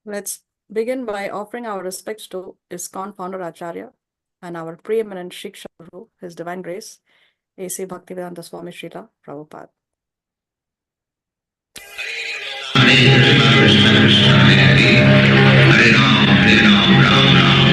Let's begin by offering our respects to ISKCON founder Acharya and our preeminent Shiksha Guru, His Divine Grace, A.C. Bhaktivedanta Swami Srila Prabhupada. Hare Krishna, Krishna Krishna, Hare Hare, Hare Ram, Ram Ram, Hare.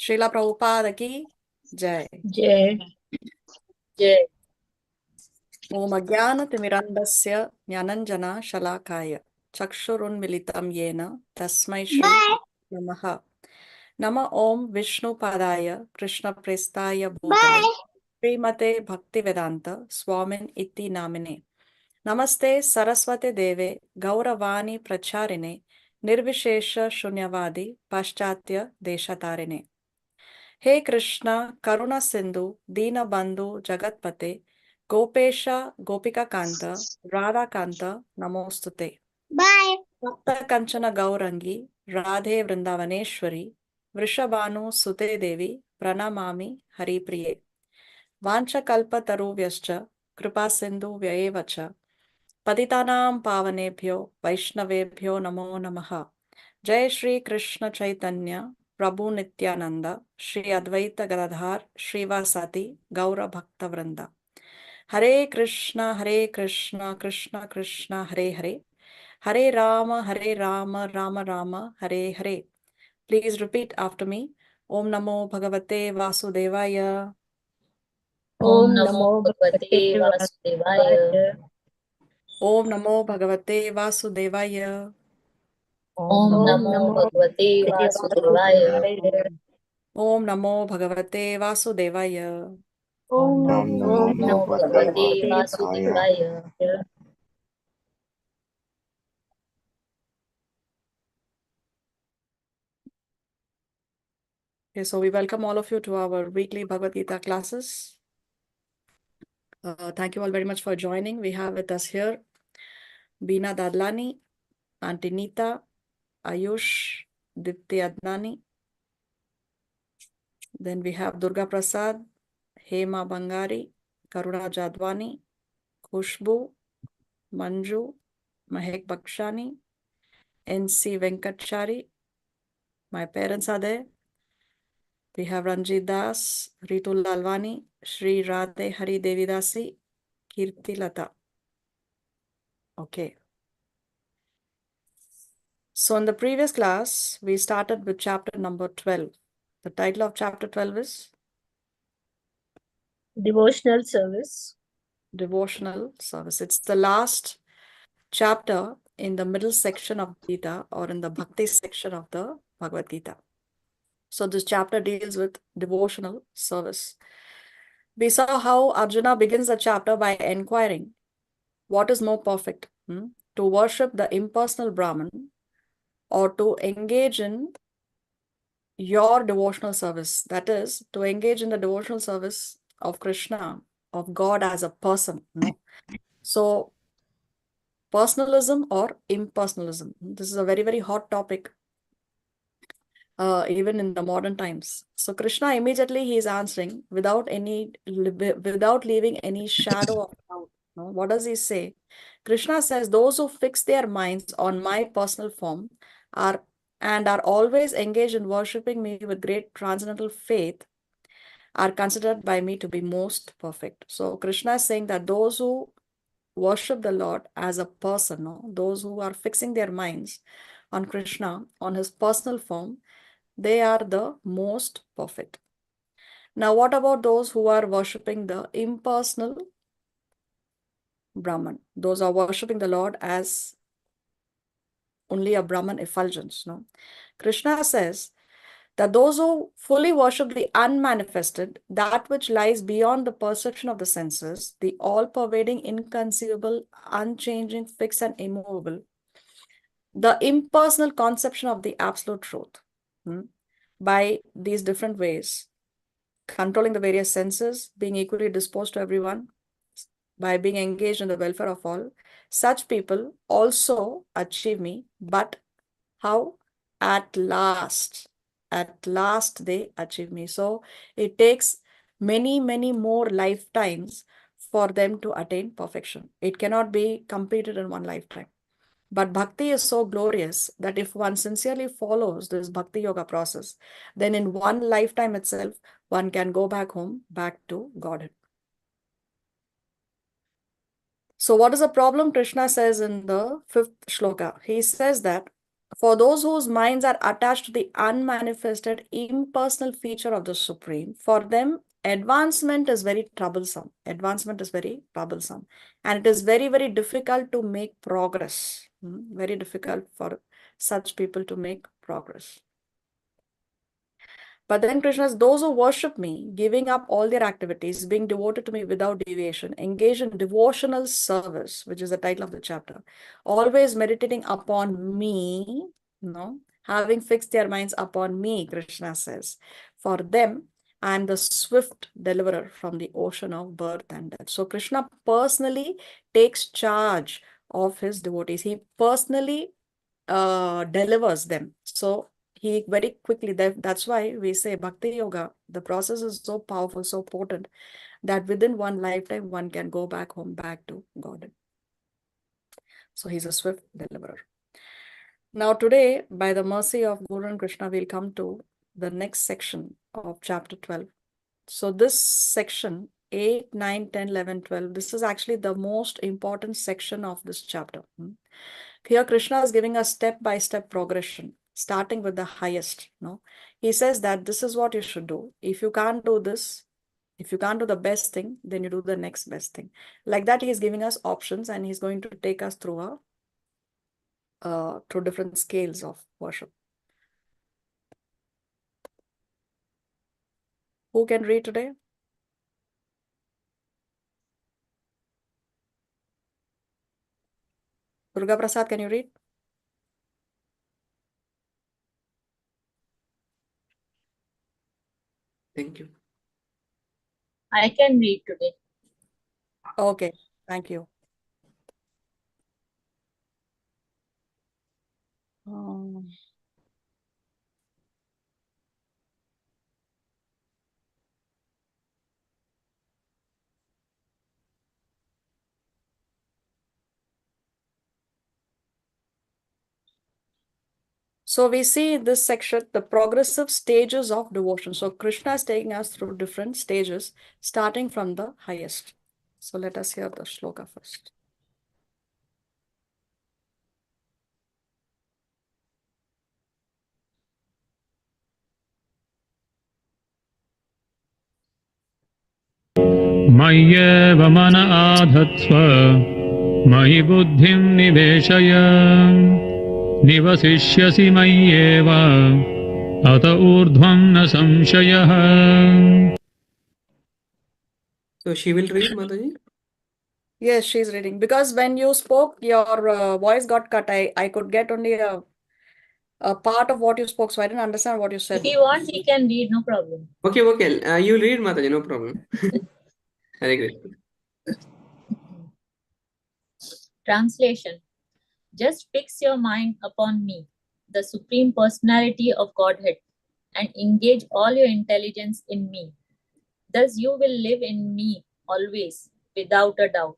Srila Prabhupada ki Jai. Jai. Jai. Om Agyana Timirandasya Jnananjana Shalakaya Chakshurunmilitam Yena Tasmai Shri Namaha. Nama Om Vishnu Padaya Krishna Prestaya Bhutale Srimate Bhaktivedanta Swamin Iti Namine. Namaste Saraswate Deve Gauravani Pracharine Nirvishesha Shunyavadi Paschatya Deshatarine. He Krishna Karuna Sindhu Dina Bandhu Jagatpate Gopesha Gopika Kanta Radha Kanta Namostute. Bye. Bhakta Kanchana Gaurangi Radhe Vrindavaneshwari Vrishabhanu Sute Devi Pranamami Hari Priye. Vancha Kalpa Taruvyascha Kripa Sindhu Vyayevacha Patitanam Pavanebhyo Vaishnavebhyo Namo Namaha. Jai Shri Krishna Chaitanya Prabhu Nityananda Shri Advaita Gadadhar Shrivasati Gaura Bhakta Vrinda. Hare Krishna Krishna Krishna Hare Hare Hare Rama Rama Rama Hare Hare. Please repeat after me. Om Namo Bhagavate Vasudevaya. Om Namo Bhagavate Vasudevaya. Om Namo Bhagavate Vasudevaya. Om Namo Bhagavate Vasudevaya. Om Namo Bhagavate Vasudevaya. Om Namo Bhagavate Vasudevaya. Okay, so we welcome all of you to our weekly Bhagavad Gita classes. Thank you all very much for joining. We have with us here Beena Dadlani, Auntie Nita, Ayush, Dipti Adnani. Then we have Durga Prasad, Hema Bangari, Karuna Jadwani, Khushbu, Manju, Mahek Bakshani, N.C. Venkatchari. My parents are there. We have Ranjit Das, Ritu Lalwani, Shri Radhe Hari Devidasi, Kirti Lata. Okay. So in the previous class, we started with chapter number 12. The title of chapter 12 is Devotional Service. Devotional Service. It's the last chapter in the middle section of Gita, or in the Bhakti section of the Bhagavad Gita. So this chapter deals with devotional service. We saw how Arjuna begins the chapter by inquiring, what is more perfect? To worship the impersonal Brahman, or to engage in your devotional service? That is, to engage in the devotional service of Krishna, of God as a person. So personalism or impersonalism? This is a very, very hot topic, even in the modern times. So Krishna immediately he is answering without leaving any shadow of doubt. No? What does he say? Krishna says, those who fix their minds on my personal form are always engaged in worshipping me with great transcendental faith are considered by me to be most perfect. So Krishna is saying that those who worship the Lord as a person, no? Those who are fixing their minds on Krishna, on his personal form, they are the most perfect. Now, what about those who are worshipping the impersonal Brahman? Those are worshipping the Lord as only a Brahman effulgence, no? Krishna says that those who fully worship the unmanifested, that which lies beyond the perception of the senses, the all-pervading, inconceivable, unchanging, fixed and immovable, the impersonal conception of the absolute truth, by these different ways, controlling the various senses, being equally disposed to everyone, by being engaged in the welfare of all, such people also achieve me, but how? At last they achieve me. So it takes many, many more lifetimes for them to attain perfection. It cannot be completed in one lifetime. But bhakti is so glorious that if one sincerely follows this bhakti yoga process, then in one lifetime itself, one can go back home, back to Godhead. So what is the problem? Krishna says in the 5th shloka. He says that for those whose minds are attached to the unmanifested impersonal feature of the Supreme, for them advancement is very troublesome. Advancement is very troublesome. And it is very, very difficult to make progress. Very difficult for such people to make progress. But then Krishna says, those who worship me, giving up all their activities, being devoted to me without deviation, engage in devotional service, which is the title of the chapter, always meditating upon me, having fixed their minds upon me, Krishna says, for them, I am the swift deliverer from the ocean of birth and death. So Krishna personally takes charge of his devotees. He personally delivers them. So he very quickly, that's why we say Bhakti Yoga, the process is so powerful, so potent, that within one lifetime, one can go back home, back to God. So he's a swift deliverer. Now today, by the mercy of Guru and Krishna, we'll come to the next section of chapter 12. So this section, 8, 9, 10, 11, 12, this is actually the most important section of this chapter. Here Krishna is giving a step-by-step progression, starting with the highest. He says that this is what you should do. If you can't do this, if you can't do the best thing, then you do the next best thing. Like that, he is giving us options, and he's going to take us through through different scales of worship. Who can read today? Durga Prasad, can you read? Thank you. I can read today. Okay, thank you. So we see in this section the progressive stages of devotion. So Krishna is taking us through different stages, starting from the highest. So let us hear the shloka first. मय्येव मन आधत्स्व मयि बुद्धिं निवेशय निवसिष्यसि मय्येव अत ऊर्ध्वं न संशयः. So she will read, Mataji? Yes, she's reading. Because when you spoke, your voice got cut. I could get only a part of what you spoke, so I didn't understand what you If said. he wants, he can read, no problem. Okay, you read, Mataji, no problem. Very great. Translation. Just fix your mind upon me, the Supreme Personality of Godhead, and engage all your intelligence in me. Thus you will live in me always, without a doubt.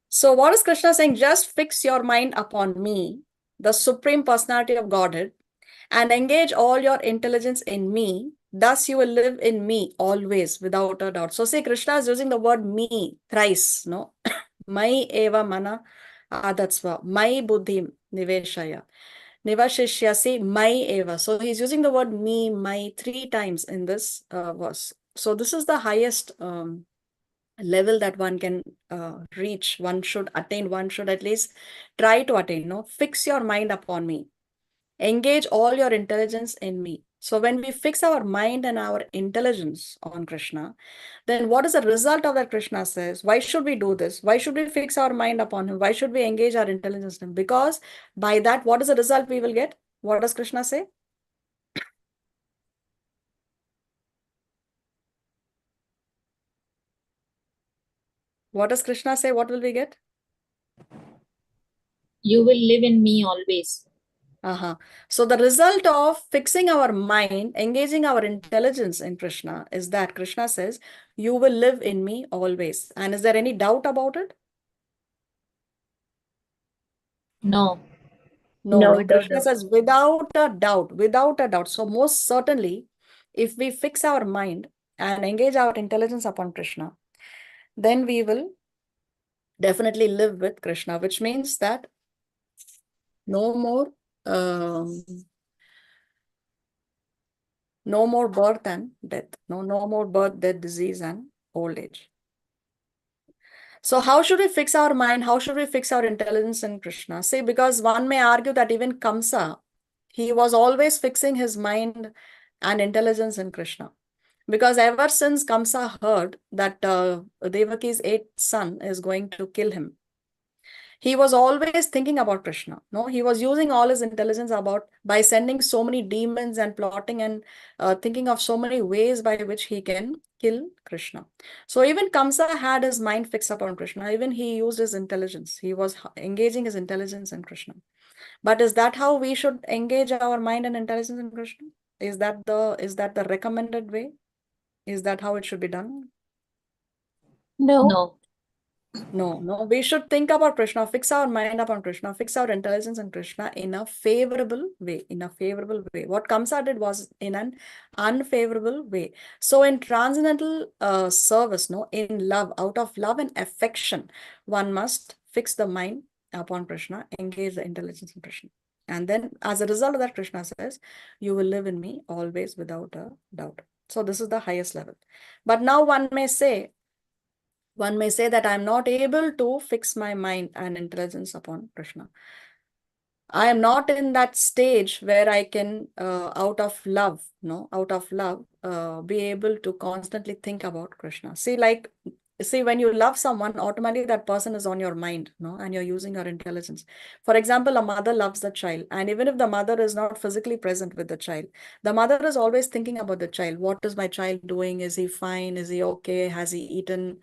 So what is Krishna saying? Just fix your mind upon me, the Supreme Personality of Godhead, and engage all your intelligence in me. Thus you will live in me always, without a doubt. So see, Krishna is using the word me thrice, no? Mai eva mana adatsva, mai buddhim niveshaya, nivashishyasi mai eva. So he's using the word me, my 3 times in this verse. So this is the highest level that one can reach, one should attain, one should at least try to attain. No, fix your mind upon me, engage all your intelligence in me. So when we fix our mind and our intelligence on Krishna, then what is the result of that? Krishna says, why should we do this? Why should we fix our mind upon him? Why should we engage our intelligence in him? Because by that, what is the result we will get? What does Krishna say? What does Krishna say? What will we get? You will live in me always. So the result of fixing our mind, engaging our intelligence in Krishna is that Krishna says, you will live in me always. And is there any doubt about it? No. No. Krishna says, without a doubt, without a doubt. So most certainly, if we fix our mind and engage our intelligence upon Krishna, then we will definitely live with Krishna, which means that no more birth and death. No more birth, death, disease, and old age. So how should we fix our mind? How should we fix our intelligence in Krishna? See, because one may argue that even Kamsa, he was always fixing his mind and intelligence in Krishna. Because ever since Kamsa heard that Devaki's 8th son is going to kill him, he was always thinking about Krishna. No, he was using all his intelligence by sending so many demons and plotting and thinking of so many ways by which he can kill Krishna. So even Kamsa had his mind fixed upon Krishna. Even he used his intelligence. He was engaging his intelligence in Krishna. But is that how we should engage our mind and intelligence in Krishna? Is that the recommended way? Is that how it should be done? No. No. We should think about Krishna, fix our mind upon Krishna, fix our intelligence in Krishna in a favorable way. What Kamsa did was in an unfavorable way. So in transcendental service, in love, out of love and affection, one must fix the mind upon Krishna, engage the intelligence in Krishna. And then as a result of that, Krishna says, you will live in me always without a doubt. So this is the highest level. But now one may say that I'm not able to fix my mind and intelligence upon Krishna. I am not in that stage where I can, out of love, be able to constantly think about Krishna. See, when you love someone, automatically that person is on your mind, and you're using your intelligence. For example, a mother loves the child, and even if the mother is not physically present with the child, the mother is always thinking about the child. What is my child doing? Is he fine? Is he okay? Has he eaten?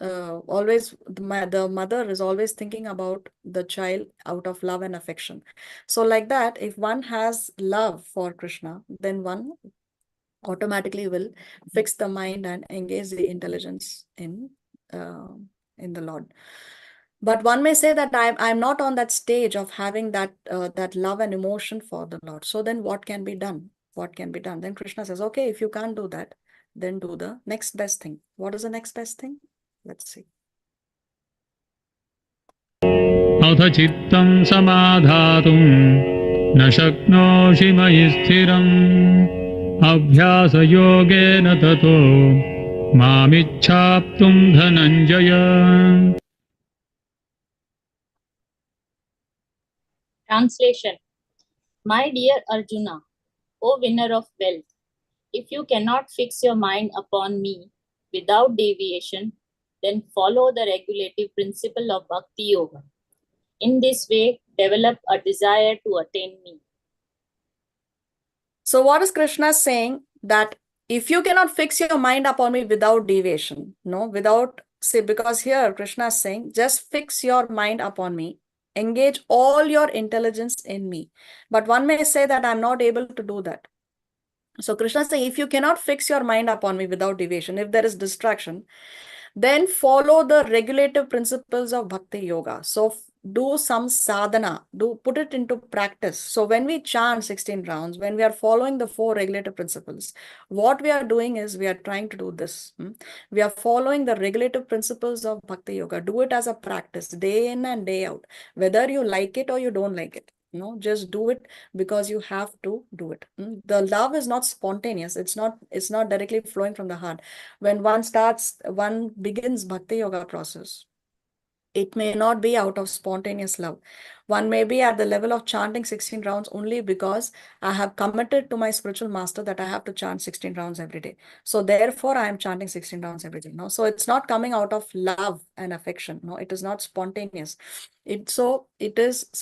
Always the mother is always thinking about the child out of love and affection. So like that, if one has love for Krishna, then one automatically will fix the mind and engage the intelligence in the Lord. But one may say that I'm not on that stage of having that love and emotion for the Lord. So then what can be done? Then Krishna says, okay, if you can't do that, then do the next best thing. What is the next best thing? Let's see. अथ चित्तं समाधातुं न शक्नोषि मयि स्थिरम् अभ्यासयोगेन ततो मामिच्छाप्तुं Dhananjay. Translation. My dear Arjuna, O winner of wealth, if you cannot fix your mind upon me without deviation, then follow the regulative principle of Bhakti Yoga. In this way, develop a desire to attain me. So what is Krishna saying? That if you cannot fix your mind upon me without deviation, without See, because here Krishna is saying, just fix your mind upon me, engage all your intelligence in me. But one may say that I'm not able to do that. So Krishna is saying, if you cannot fix your mind upon me without deviation, if there is distraction, then follow the regulative principles of Bhakti Yoga. So do some sadhana, do put it into practice. So when we chant 16 rounds, when we are following the four regulative principles, what we are doing is we are trying to do this. We are following the regulative principles of Bhakti Yoga. Do it as a practice, day in and day out, whether you like it or you don't like it. Just do it because you have to do it. The love is not spontaneous. It's not directly flowing from the heart. When one begins Bhakti Yoga process, it may not be out of spontaneous love. One may be at the level of chanting 16 rounds only because I have committed to my spiritual master that I have to chant 16 rounds every day. So therefore, I am chanting 16 rounds every day. So it's not coming out of love and affection. It is not spontaneous. So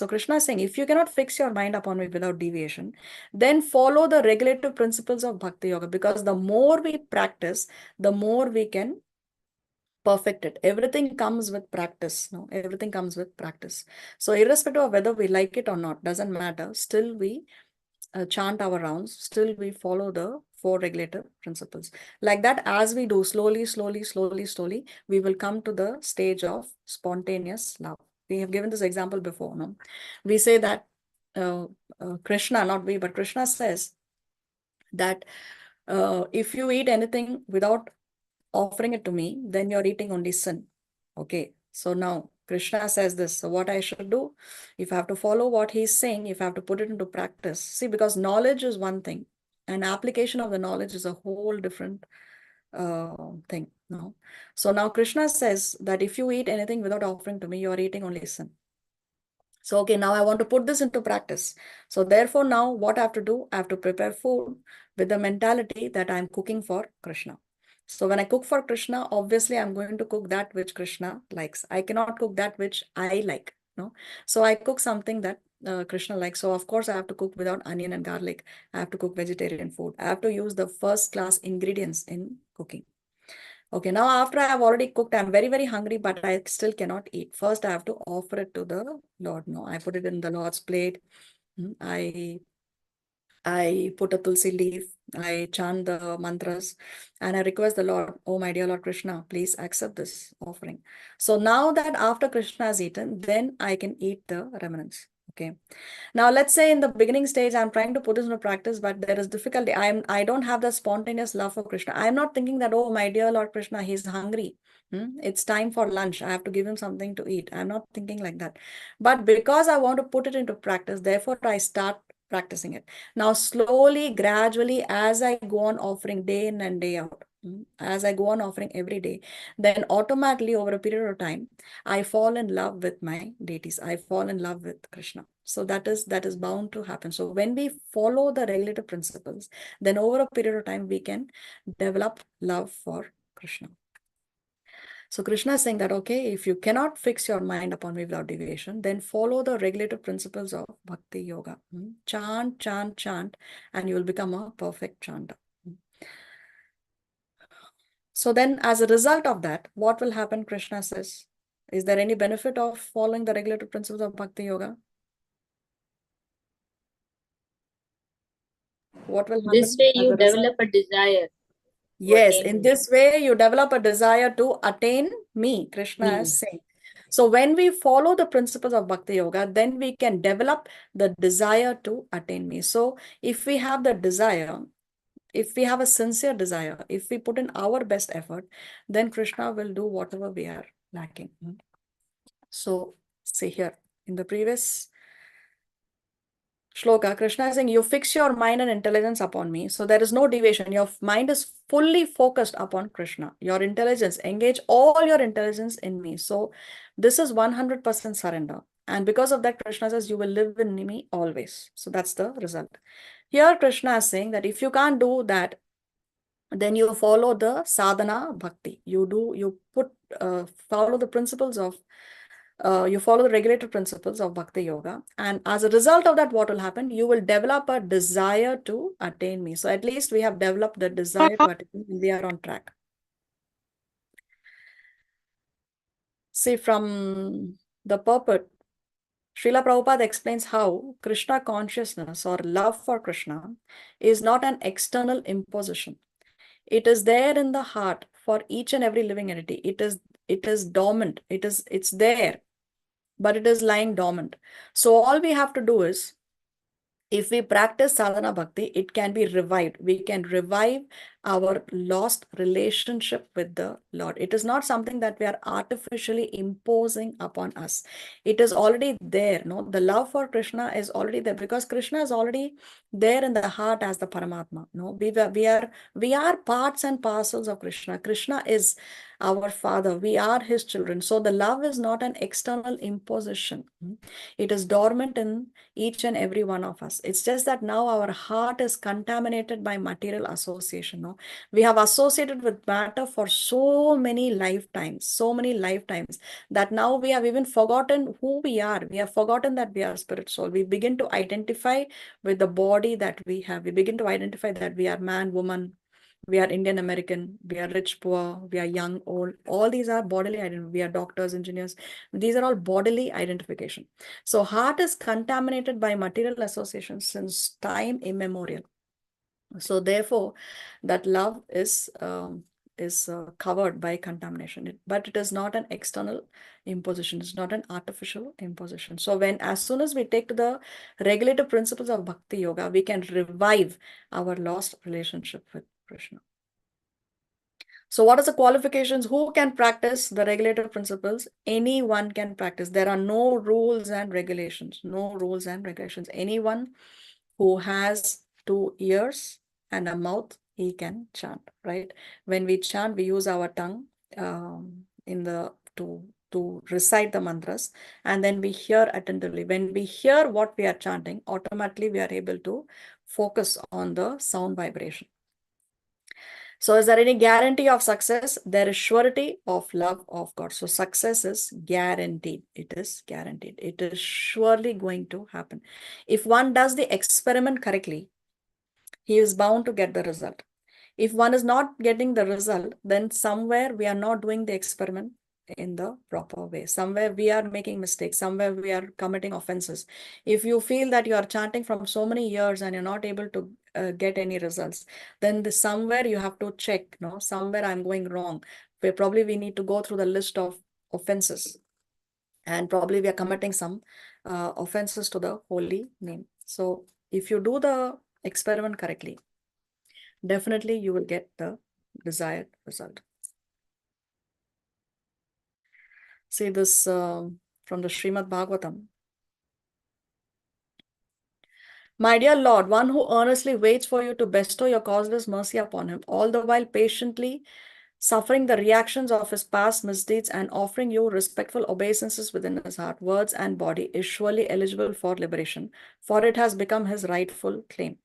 Krishna is saying, if you cannot fix your mind upon me without deviation, then follow the regulative principles of Bhakti Yoga, because the more we practice, the more we can perfect it. Everything comes with practice. Everything comes with practice. So irrespective of whether we like it or not, doesn't matter. Still we chant our rounds. Still we follow the four regulative principles. Like that, as we do slowly, we will come to the stage of spontaneous love. We have given this example before. We say that Krishna, not we, but Krishna says that if you eat anything without offering it to me, then you're eating only sin. Okay. So now Krishna says this. So what I should do? If I have to follow what he's saying, if I have to put it into practice. See, because knowledge is one thing, and application of the knowledge is a whole different thing. So now Krishna says that if you eat anything without offering to me, you're eating only sin. So, okay, now I want to put this into practice. So therefore, now what I have to do? I have to prepare food with the mentality that I'm cooking for Krishna. So when I cook for Krishna, obviously I'm going to cook that which Krishna likes. I cannot cook that which I like. So I cook something that Krishna likes. So of course I have to cook without onion and garlic. I have to cook vegetarian food. I have to use the first class ingredients in cooking. Okay, now after I have already cooked, I'm very, very hungry, but I still cannot eat. First, I have to offer it to the Lord. I put it in the Lord's plate. I put a tulsi leaf, I chant the mantras, and I request the Lord, oh my dear Lord Krishna, please accept this offering. So now that after Krishna has eaten, then I can eat the remnants. Okay. Now let's say in the beginning stage, I'm trying to put this into practice, but there is difficulty. I don't have the spontaneous love for Krishna. I'm not thinking that, oh my dear Lord Krishna, he's hungry. It's time for lunch. I have to give him something to eat. I'm not thinking like that. But because I want to put it into practice, therefore I start practicing it. Now, slowly, gradually, as I go on offering day in and day out, as I go on offering every day, then automatically over a period of time, I fall in love with my deities. I fall in love with Krishna. So that is bound to happen. So when we follow the regulative principles, then over a period of time, we can develop love for Krishna. So Krishna is saying that, okay, if you cannot fix your mind upon me without deviation, then follow the regulative principles of Bhakti Yoga. Chant, chant, chant, and you will become a perfect chanter. So then as a result of that, what will happen, Krishna says? Is there any benefit of following the regulative principles of Bhakti Yoga? What will happen? This way as you a result? develop a desire. Yes, attain in me. this way, you develop a desire to attain me, Krishna is saying. So when we follow the principles of Bhakti Yoga, then we can develop the desire to attain me. So if we have the desire, if we have a sincere desire, if we put in our best effort, then Krishna will do whatever we are lacking. So see here, in the previous Shloka, Krishna is saying, you fix your mind and intelligence upon me. So there is no deviation. Your mind is fully focused upon Krishna. Your intelligence, engage all your intelligence in me. So this is 100% surrender. And because of that, Krishna says, you will live in me always. So that's the result. Here, Krishna is saying that if you can't do that, then you follow the sadhana bhakti. You follow the principles of you follow the regulated principles of Bhakti Yoga. And as a result of that, what will happen? You will develop a desire to attain me. So at least we have developed the desire to attain me. We are on track. See, from the purport, Srila Prabhupada explains how Krishna consciousness or love for Krishna is not an external imposition. It is there in the heart for each and every living entity. It is dormant. It's there, but it is lying dormant. So all we have to do is, if we practice sadhana bhakti, it can be revived. We can revive our lost relationship with the Lord. It is not something that we are artificially imposing upon us. It is already there. No, the love for Krishna is already there, because Krishna is already there in the heart as the Paramatma. No, we are parts and parcels of Krishna. Krishna is our Father. We are His children. So the love is not an external imposition. It is dormant in each and every one of us. It's just that now our heart is contaminated by material association. No? We have associated with matter for so many lifetimes that now we have even forgotten who we are. We have forgotten that we are spirit soul. We begin to identify with the body that we have. We begin to identify that we are man, woman, we are Indian American, we are rich, poor, we are young, old. All these are bodily identity. We are doctors, engineers. These are all bodily identification. So heart is contaminated by material association since time immemorial. So therefore, that love is covered by contamination. But it is not an external imposition. It's not an artificial imposition. So as soon as we take to the regulative principles of Bhakti Yoga, we can revive our lost relationship with Krishna. So what are the qualifications? Who can practice the regulative principles? Anyone can practice. There are no rules and regulations. No rules and regulations. Anyone who has 2 ears and a mouth, he can chant, right? When we chant, we use our tongue to recite the mantras, and then we hear attentively. When we hear what we are chanting, automatically we are able to focus on the sound vibration. So is there any guarantee of success? There is surety of love of God. So success is guaranteed. It is guaranteed. It is surely going to happen. If one does the experiment correctly, he is bound to get the result. If one is not getting the result, then somewhere we are not doing the experiment in the proper way. Somewhere we are making mistakes. Somewhere we are committing offenses. If you feel that you are chanting from so many years and you're not able to get any results, then somewhere you have to check. No, somewhere I'm going wrong. Probably we need to go through the list of offenses, and probably we are committing some offenses to the holy name. So if you do the experiment correctly, definitely you will get the desired result. See this from the Srimad Bhagavatam. My dear Lord, one who earnestly waits for you to bestow your causeless mercy upon him, all the while patiently suffering the reactions of his past misdeeds and offering you respectful obeisances within his heart, words, and body, is surely eligible for liberation, for it has become his rightful claim.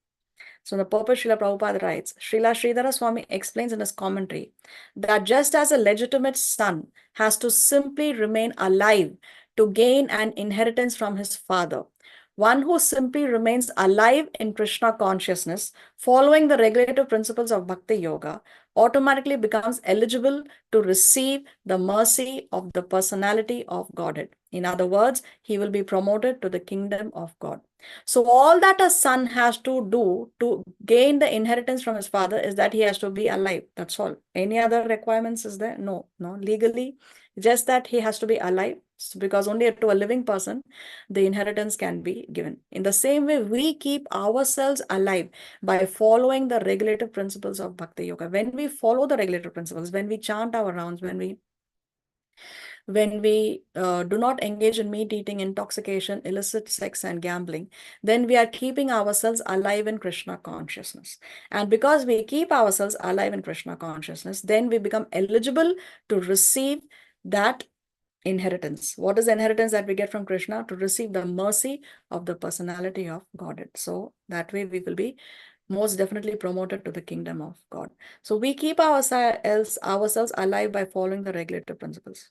So the purpose, Srila Prabhupada writes, Srila Sridhara Swami explains in his commentary that just as a legitimate son has to simply remain alive to gain an inheritance from his father, one who simply remains alive in Krishna consciousness, following the regulative principles of Bhakti Yoga, automatically becomes eligible to receive the mercy of the personality of Godhead. In other words, he will be promoted to the kingdom of God. So all that a son has to do to gain the inheritance from his father is that he has to be alive. That's all. Any other requirements is there? No. Legally, just that he has to be alive, because only to a living person the inheritance can be given. In the same way, we keep ourselves alive by following the regulative principles of Bhakti Yoga. When we follow the regulative principles, when we chant our rounds, when we do not engage in meat eating, intoxication, illicit sex, and gambling, then we are keeping ourselves alive in Krishna consciousness. And because we keep ourselves alive in Krishna consciousness, then we become eligible to receive that inheritance. What is the inheritance that we get from Krishna? To receive the mercy of the personality of Godhead. So that way we will be most definitely promoted to the kingdom of God. So we keep ourselves alive by following the regulative principles.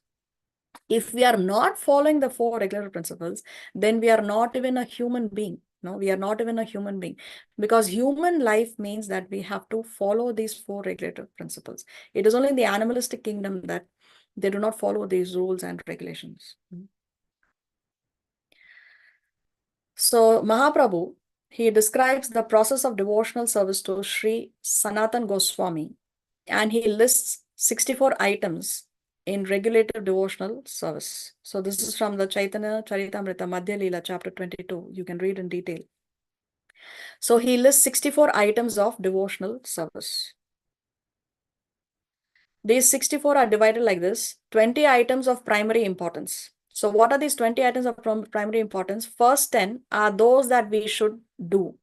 If we are not following the 4 regulative principles, then we are not even a human being. No, we are not even a human being, because human life means that we have to follow these 4 regulative principles. It is only in the animalistic kingdom that They do not follow these rules and regulations. So Mahaprabhu, he describes the process of devotional service to Sri Sanatan Goswami, and he lists 64 items in regulative devotional service. So this is from the Chaitanya Charitamrita Madhya Leela, chapter 22. You can read in detail. So he lists 64 items of devotional service. These 64 are divided like this: 20 items of primary importance. So what are these 20 items of primary importance? First 10 are those that we should do.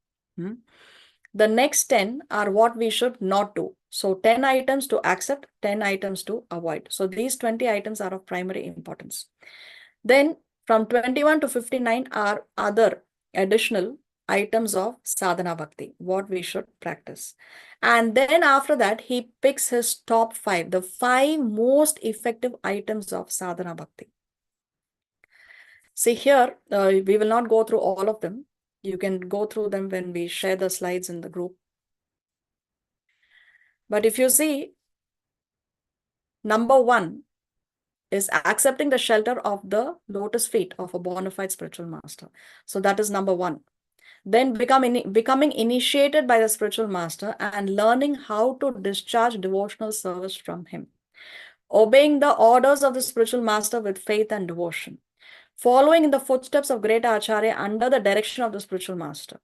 The next 10 are what we should not do. So 10 items to accept, 10 items to avoid. So these 20 items are of primary importance. Then from 21 to 59 are other additional items of sadhana bhakti, what we should practice. And then after that, he picks his top 5, the 5 most effective items of sadhana bhakti. See here, we will not go through all of them. You can go through them when we share the slides in the group. But if you see, number 1 is accepting the shelter of the lotus feet of a bona fide spiritual master. So that is number 1. Then becoming initiated by the spiritual master and learning how to discharge devotional service from him. Obeying the orders of the spiritual master with faith and devotion. Following in the footsteps of great Acharya under the direction of the spiritual master.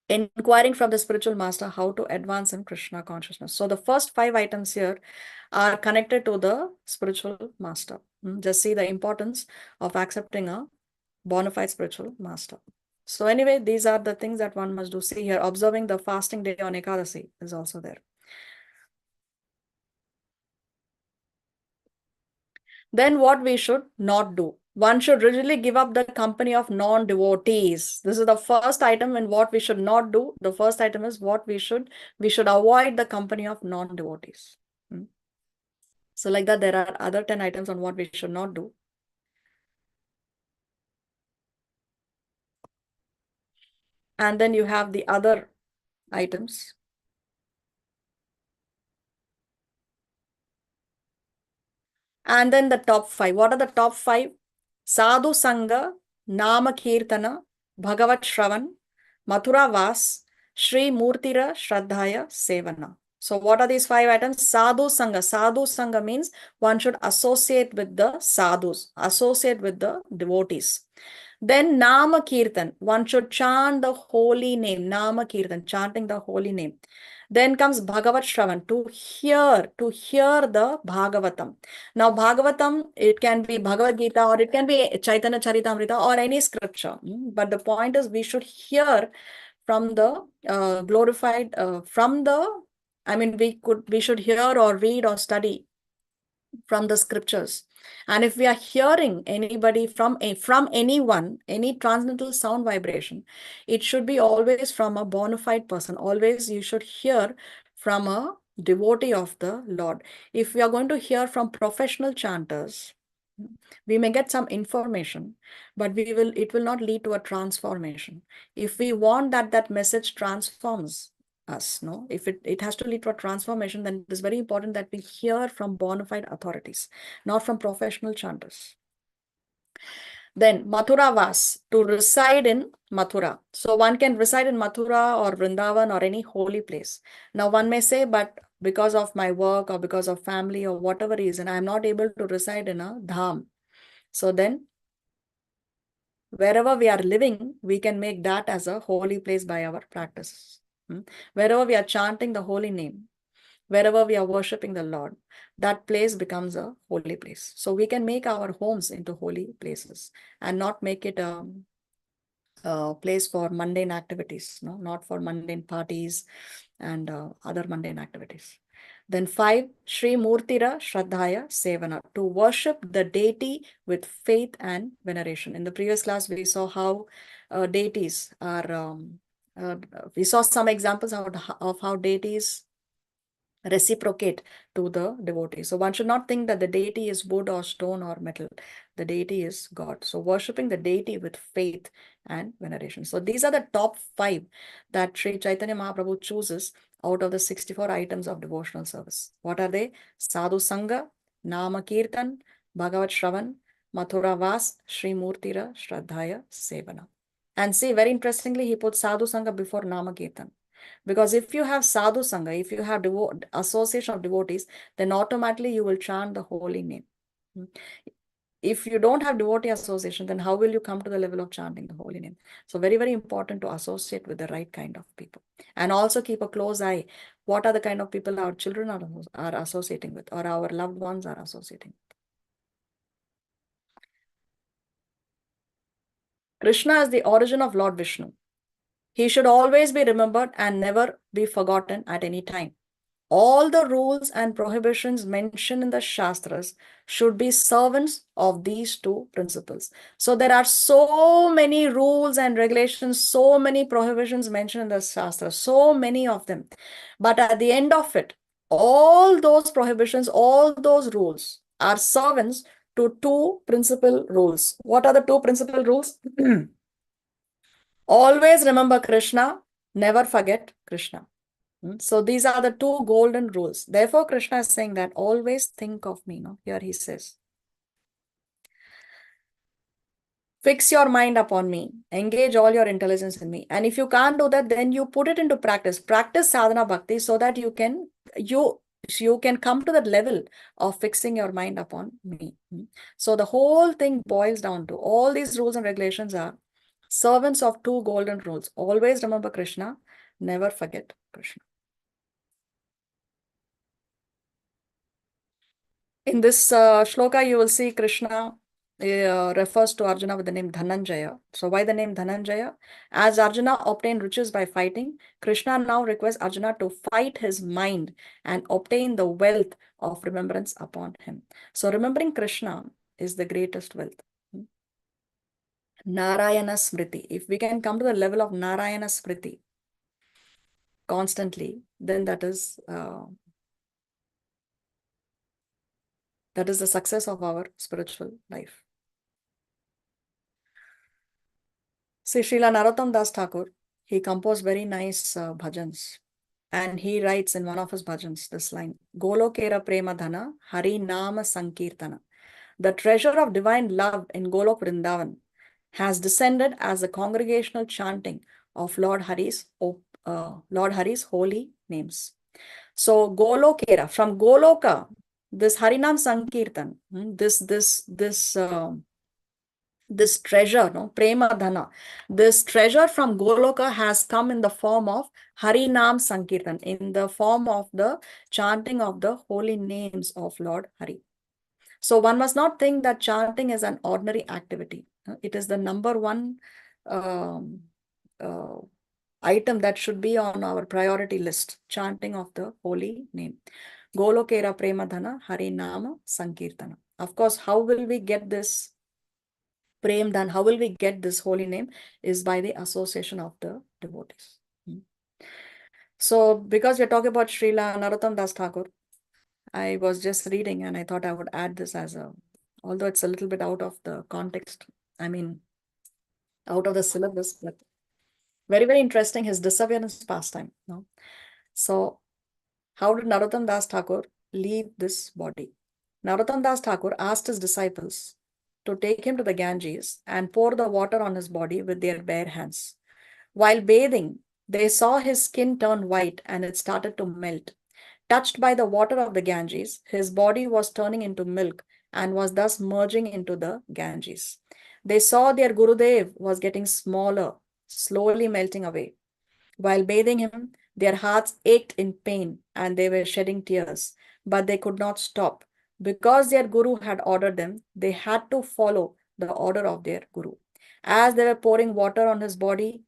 Inquiring from the spiritual master how to advance in Krishna consciousness. So the first 5 items here are connected to the spiritual master. Just see the importance of accepting a bona fide spiritual master. So anyway, these are the things that one must do. See here, observing the fasting day on Ekadasi is also there. Then what we should not do. One should rigidly give up the company of non-devotees. This is the first item in what we should not do. The first item is what we should avoid the company of non-devotees. So like that, there are other 10 items on what we should not do. And then you have the other items. And then the top 5. What are the top 5? Sadhu Sangha, Nama Kirtana, Bhagavad Shravan, Mathura Vas, Sri Murtira Shraddhaya Sevana. So what are these 5 items? Sadhu Sangha. Sadhu Sangha means one should associate with the sadhus, associate with the devotees. Then Nama Kirtan. One should chant the holy name. Nama Kirtan, chanting the holy name. Then comes Bhagavad Shravan, to hear the Bhagavatam. Now, Bhagavatam, it can be Bhagavad Gita or it can be Chaitanya Charitamrita or any scripture. But the point is, we should hear from the glorified, we should hear or read or study from the scriptures. And if we are hearing anybody from anyone, any transcendental sound vibration, it should be always from a bona fide person. Always you should hear from a devotee of the Lord. If we are going to hear from professional chanters, we may get some information, but it will not lead to a transformation. If we want that message transforms us, if it has to lead to a transformation, then it is very important that we hear from bona fide authorities, not from professional chanters. Then Mathura Vas, to reside in Mathura. So one can reside in Mathura or Vrindavan or any holy place. Now one may say, but because of my work or because of family or whatever reason, I am not able to reside in a dham. So then wherever we are living, we can make that as a holy place by our practice. Wherever we are chanting the holy name, wherever we are worshipping the Lord, that place becomes a holy place. So we can make our homes into holy places and not make it a place for mundane activities, not for mundane parties and other mundane activities. Then 5, Sri Murtira Shraddhaya Sevana, to worship the deity with faith and veneration. In the previous class, we saw how deities are, we saw some examples of how deities reciprocate to the devotee. So one should not think that the deity is wood or stone or metal. The deity is God. So worshipping the deity with faith and veneration. So these are the top 5 that Sri Chaitanya Mahaprabhu chooses out of the 64 items of devotional service. What are they? Sadhu Sangha, Nama Kirtan, Bhagavat Shravan, Mathura Vas, Sri Murtira, Shraddhaya, Sevana. And see, very interestingly, he put Sadhu Sangha before Nama Kirtan. Because if you have Sadhu Sangha, if you have association of devotees, then automatically you will chant the holy name. If you don't have devotee association, then how will you come to the level of chanting the holy name? So very, very important to associate with the right kind of people. And also keep a close eye. What are the kind of people our children are associating with, or our loved ones are associating with? Krishna is the origin of Lord Vishnu. He should always be remembered and never be forgotten at any time. All the rules and prohibitions mentioned in the Shastras should be servants of these two principles. So there are so many rules and regulations, so many prohibitions mentioned in the Shastras, so many of them. But at the end of it, all those prohibitions, all those rules are servants to two principal rules. What are the two principal rules? Always remember Krishna, never forget Krishna. So these are the two golden rules. Therefore, Krishna is saying that always think of me. No? Here he says, fix your mind upon me, engage all your intelligence in me. And if you can't do that, then you put it into practice. Practice sadhana bhakti so that you can come to that level of fixing your mind upon me. So the whole thing boils down to all these rules and regulations are servants of two golden rules. Always remember Krishna, never forget Krishna. In this shloka, you will see Krishna refers to Arjuna with the name Dhananjaya. So why the name Dhananjaya? As Arjuna obtained riches by fighting, Krishna now requests Arjuna to fight his mind and obtain the wealth of remembrance upon him. So remembering Krishna is the greatest wealth. Narayana Smriti. If we can come to the level of Narayana Smriti constantly, then that is the success of our spiritual life. See, Srila Narottam Das Thakur, he composed very nice bhajans. And he writes in one of his bhajans this line, Golokera Prema Dhana, Hari Nama Sankirtana. The treasure of divine love in Golok Vrindavan has descended as a congregational chanting of Lord Hari's holy names. So Golokera, from Goloka, this Harinam Sankirtan, this treasure, Prema Dhana, this treasure from Goloka has come in the form of Harinam Sankirtan, in the form of the chanting of the holy names of Lord Hari. So one must not think that chanting is an ordinary activity. It is the number one item that should be on our priority list, chanting of the holy name. Golokera Prema Dhana Harinama Sankirtana. Of course, how will we get this Prem Dhan? How will we get this holy name? Is by the association of the devotees. So, because we're talking about Srila Narottam Das Thakur, I was just reading and I thought I would add this as although it's a little bit out of the context, I mean, out of the syllabus, but very, very interesting, his disappearance pastime. So, how did Narottam Das Thakur leave this body? Narottam Das Thakur asked his disciples to take him to the Ganges and pour the water on his body with their bare hands. While bathing, they saw his skin turn white and it started to melt. Touched by the water of the Ganges, his body was turning into milk and was thus merging into the Ganges. They saw their Gurudev was getting smaller, slowly melting away. While bathing him, their hearts ached in pain and they were shedding tears, but they could not stop. Because their Guru had ordered them, they had to follow the order of their Guru. As they were pouring water on his body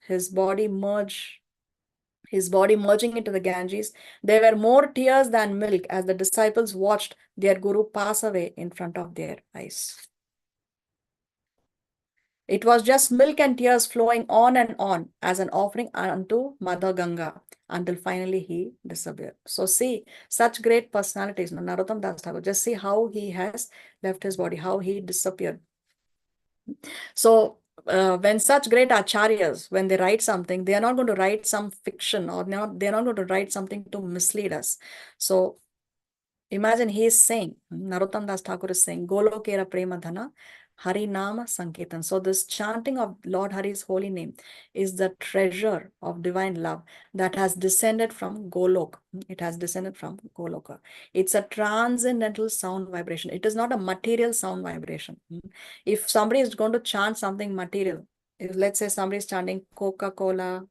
merging into the Ganges, there were more tears than milk as the disciples watched their Guru pass away in front of their eyes. It was just milk and tears flowing on and on as an offering unto Mother Ganga until finally he disappeared. So see, such great personalities, Narottam Das Thakur, just see how he has left his body, how he disappeared. So when such great acharyas, when they write something, they are not going to write some fiction or they're not going to write something to mislead us. So Imagine he is saying, Narottam Das Thakur is saying, Golokera Prema Dhana, Hari Nama Sanketan. So this chanting of Lord Hari's holy name is the treasure of divine love that has descended from Golok. It has descended from Goloka. It's a transcendental sound vibration. It is not a material sound vibration. If somebody is going to chant something material, if let's say somebody is chanting Coca-Cola,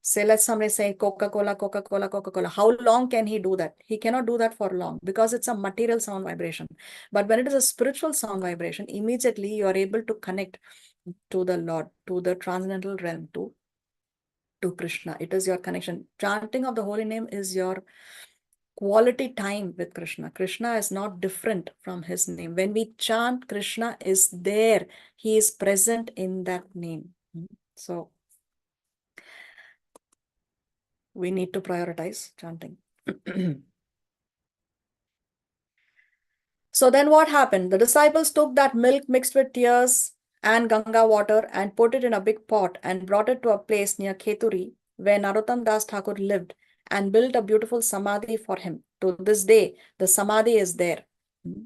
say let's somebody say Coca-Cola, Coca-Cola, Coca-Cola. How long can he do that? He cannot do that for long because it's a material sound vibration. But when it is a spiritual sound vibration, immediately you are able to connect to the Lord, to the transcendental realm, to Krishna. It is your connection. Chanting of the holy name is your quality time with Krishna. Krishna is not different from his name. When we chant, Krishna is there. He is present in that name. So we need to prioritize chanting. So then what happened? The disciples took that milk mixed with tears and Ganga water and put it in a big pot and brought it to a place near Kheturi where Narottam Das Thakur lived and built a beautiful samadhi for him. To this day, the samadhi is there.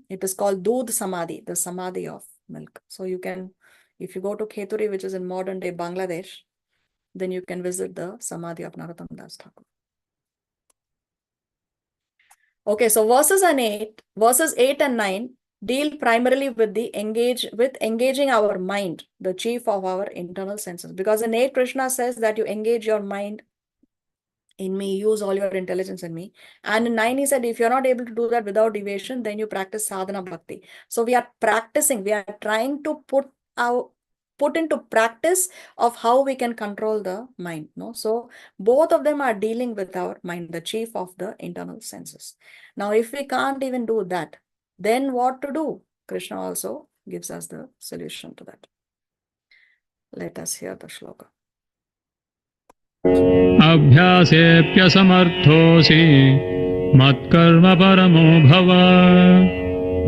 It is called Doodh Samadhi, the samadhi of milk. So you can, if you go to Kheturi, which is in modern day Bangladesh, then you can visit the samadhi of Narottam Das Thakur. Okay, so verses 8 and 9 deal primarily with engaging our mind, the chief of our internal senses. Because in 8, Krishna says that you engage your mind in me, use all your intelligence in me. And in 9, he said, if you're not able to do that without deviation, then you practice sadhana bhakti. So we are practicing, we are trying to put into practice of how we can control the mind. No, so both of them are dealing with our mind, the chief of the internal senses. Now, if we can't even do that, then what to do? Krishna also gives us the solution to that. Let us hear the shloka. अभ्यासेऽप्यसमर्थोऽसि मत्कर्म परमो भव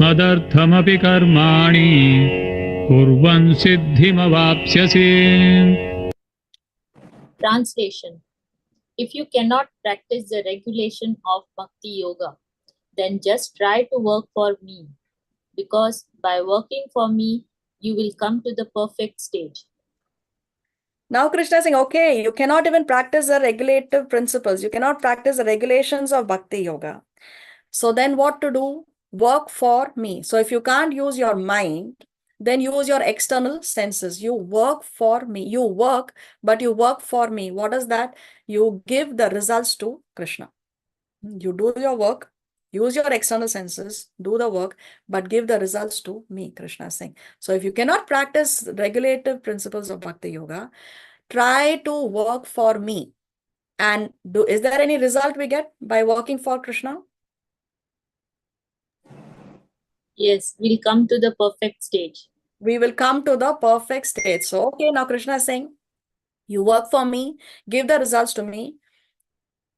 मदर्थमपि कर्माणि कुर्वन् सिद्धिमवाप्स्यसि. Translation. If you cannot practice the regulation of Bhakti Yoga, then just try to work for me, because by working for me, you will come to the perfect stage. Now Krishna is saying, okay, you cannot even practice the regulative principles. You cannot practice the regulations of Bhakti Yoga. So then what to do? Work for me. So if you can't use your mind, then use your external senses. You work for me. You work, but you work for me. What is that? You give the results to Krishna. You do your work, use your external senses, do the work, but give the results to me, Krishna is saying. So if you cannot practice regulative principles of Bhakti Yoga, try to work for me. And is there any result we get by working for Krishna? Yes, we'll come to the perfect stage. We will come to the perfect state. So, okay, now Krishna is saying, you work for me, give the results to me.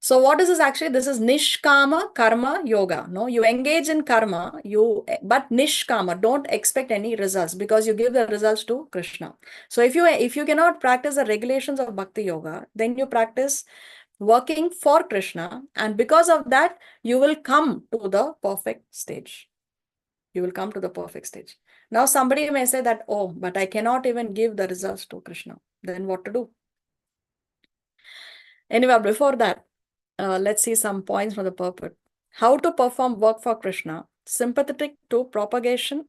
So what is this actually? This is Nishkama Karma Yoga. No, you engage in karma, but Nishkama, don't expect any results because you give the results to Krishna. So if you cannot practice the regulations of Bhakti Yoga, then you practice working for Krishna, and because of that, you will come to the perfect stage. You will come to the perfect stage. Now somebody may say that, oh, but I cannot even give the results to Krishna. Then what to do? Anyway, before that, let's see some points from the purport. How to perform work for Krishna, sympathetic to propagation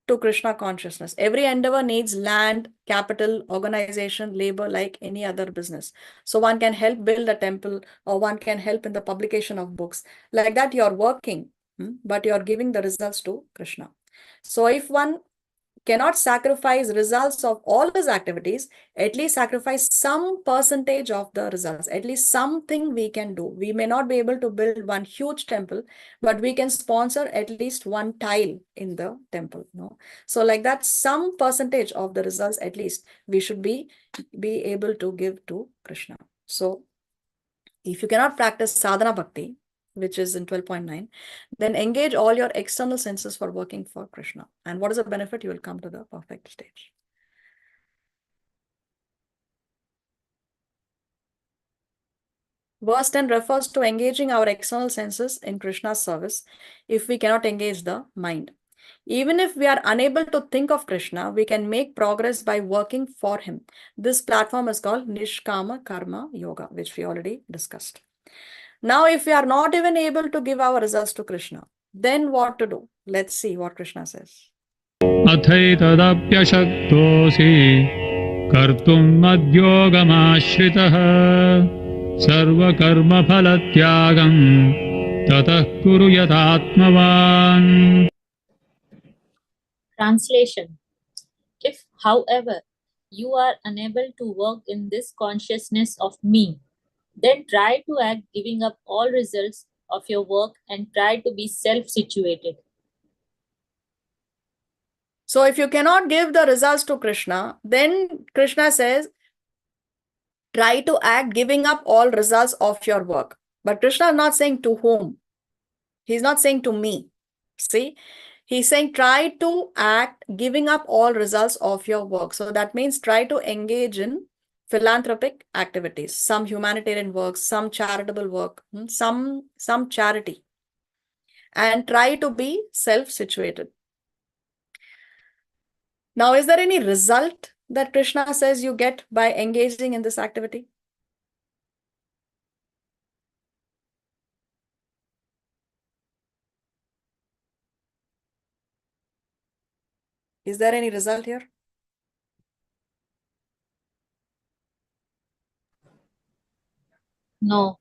to Krishna consciousness. Every endeavor needs land, capital, organization, labor, like any other business. So one can help build a temple, or one can help in the publication of books. Like that, you're working, but you're giving the results to Krishna. So if one cannot sacrifice results of all his activities, at least sacrifice some percentage of the results, at least something we can do. We may not be able to build one huge temple, but we can sponsor at least one tile in the temple. No? So like that, some percentage of the results, at least we should be able to give to Krishna. So if you cannot practice sadhana bhakti, which is in 12.9, then engage all your external senses for working for Krishna. And what is the benefit? You will come to the perfect stage. Verse 10 refers to engaging our external senses in Krishna's service if we cannot engage the mind. Even if we are unable to think of Krishna, we can make progress by working for him. This platform is called Nishkama Karma Yoga, which we already discussed. Now, if we are not even able to give our results to Krishna, then what to do? Let's see what Krishna says. अथैतदप्यशक्तोऽसि कर्तुं मद्योगमाश्रितः सर्वकर्मफलत्यागं ततः कुरु यथात्मवान्. Translation. If, however, you are unable to work in this consciousness of me, then try to act giving up all results of your work and try to be self-situated. So if you cannot give the results to Krishna, then Krishna says, try to act giving up all results of your work. But Krishna is not saying to whom. He's not saying to me. See, he's saying try to act giving up all results of your work. So that means try to engage in philanthropic activities, some humanitarian work, some charitable work, some charity, and try to be self-situated. Now, is there any result that Krishna says you get by engaging in this activity? Is there any result here? No.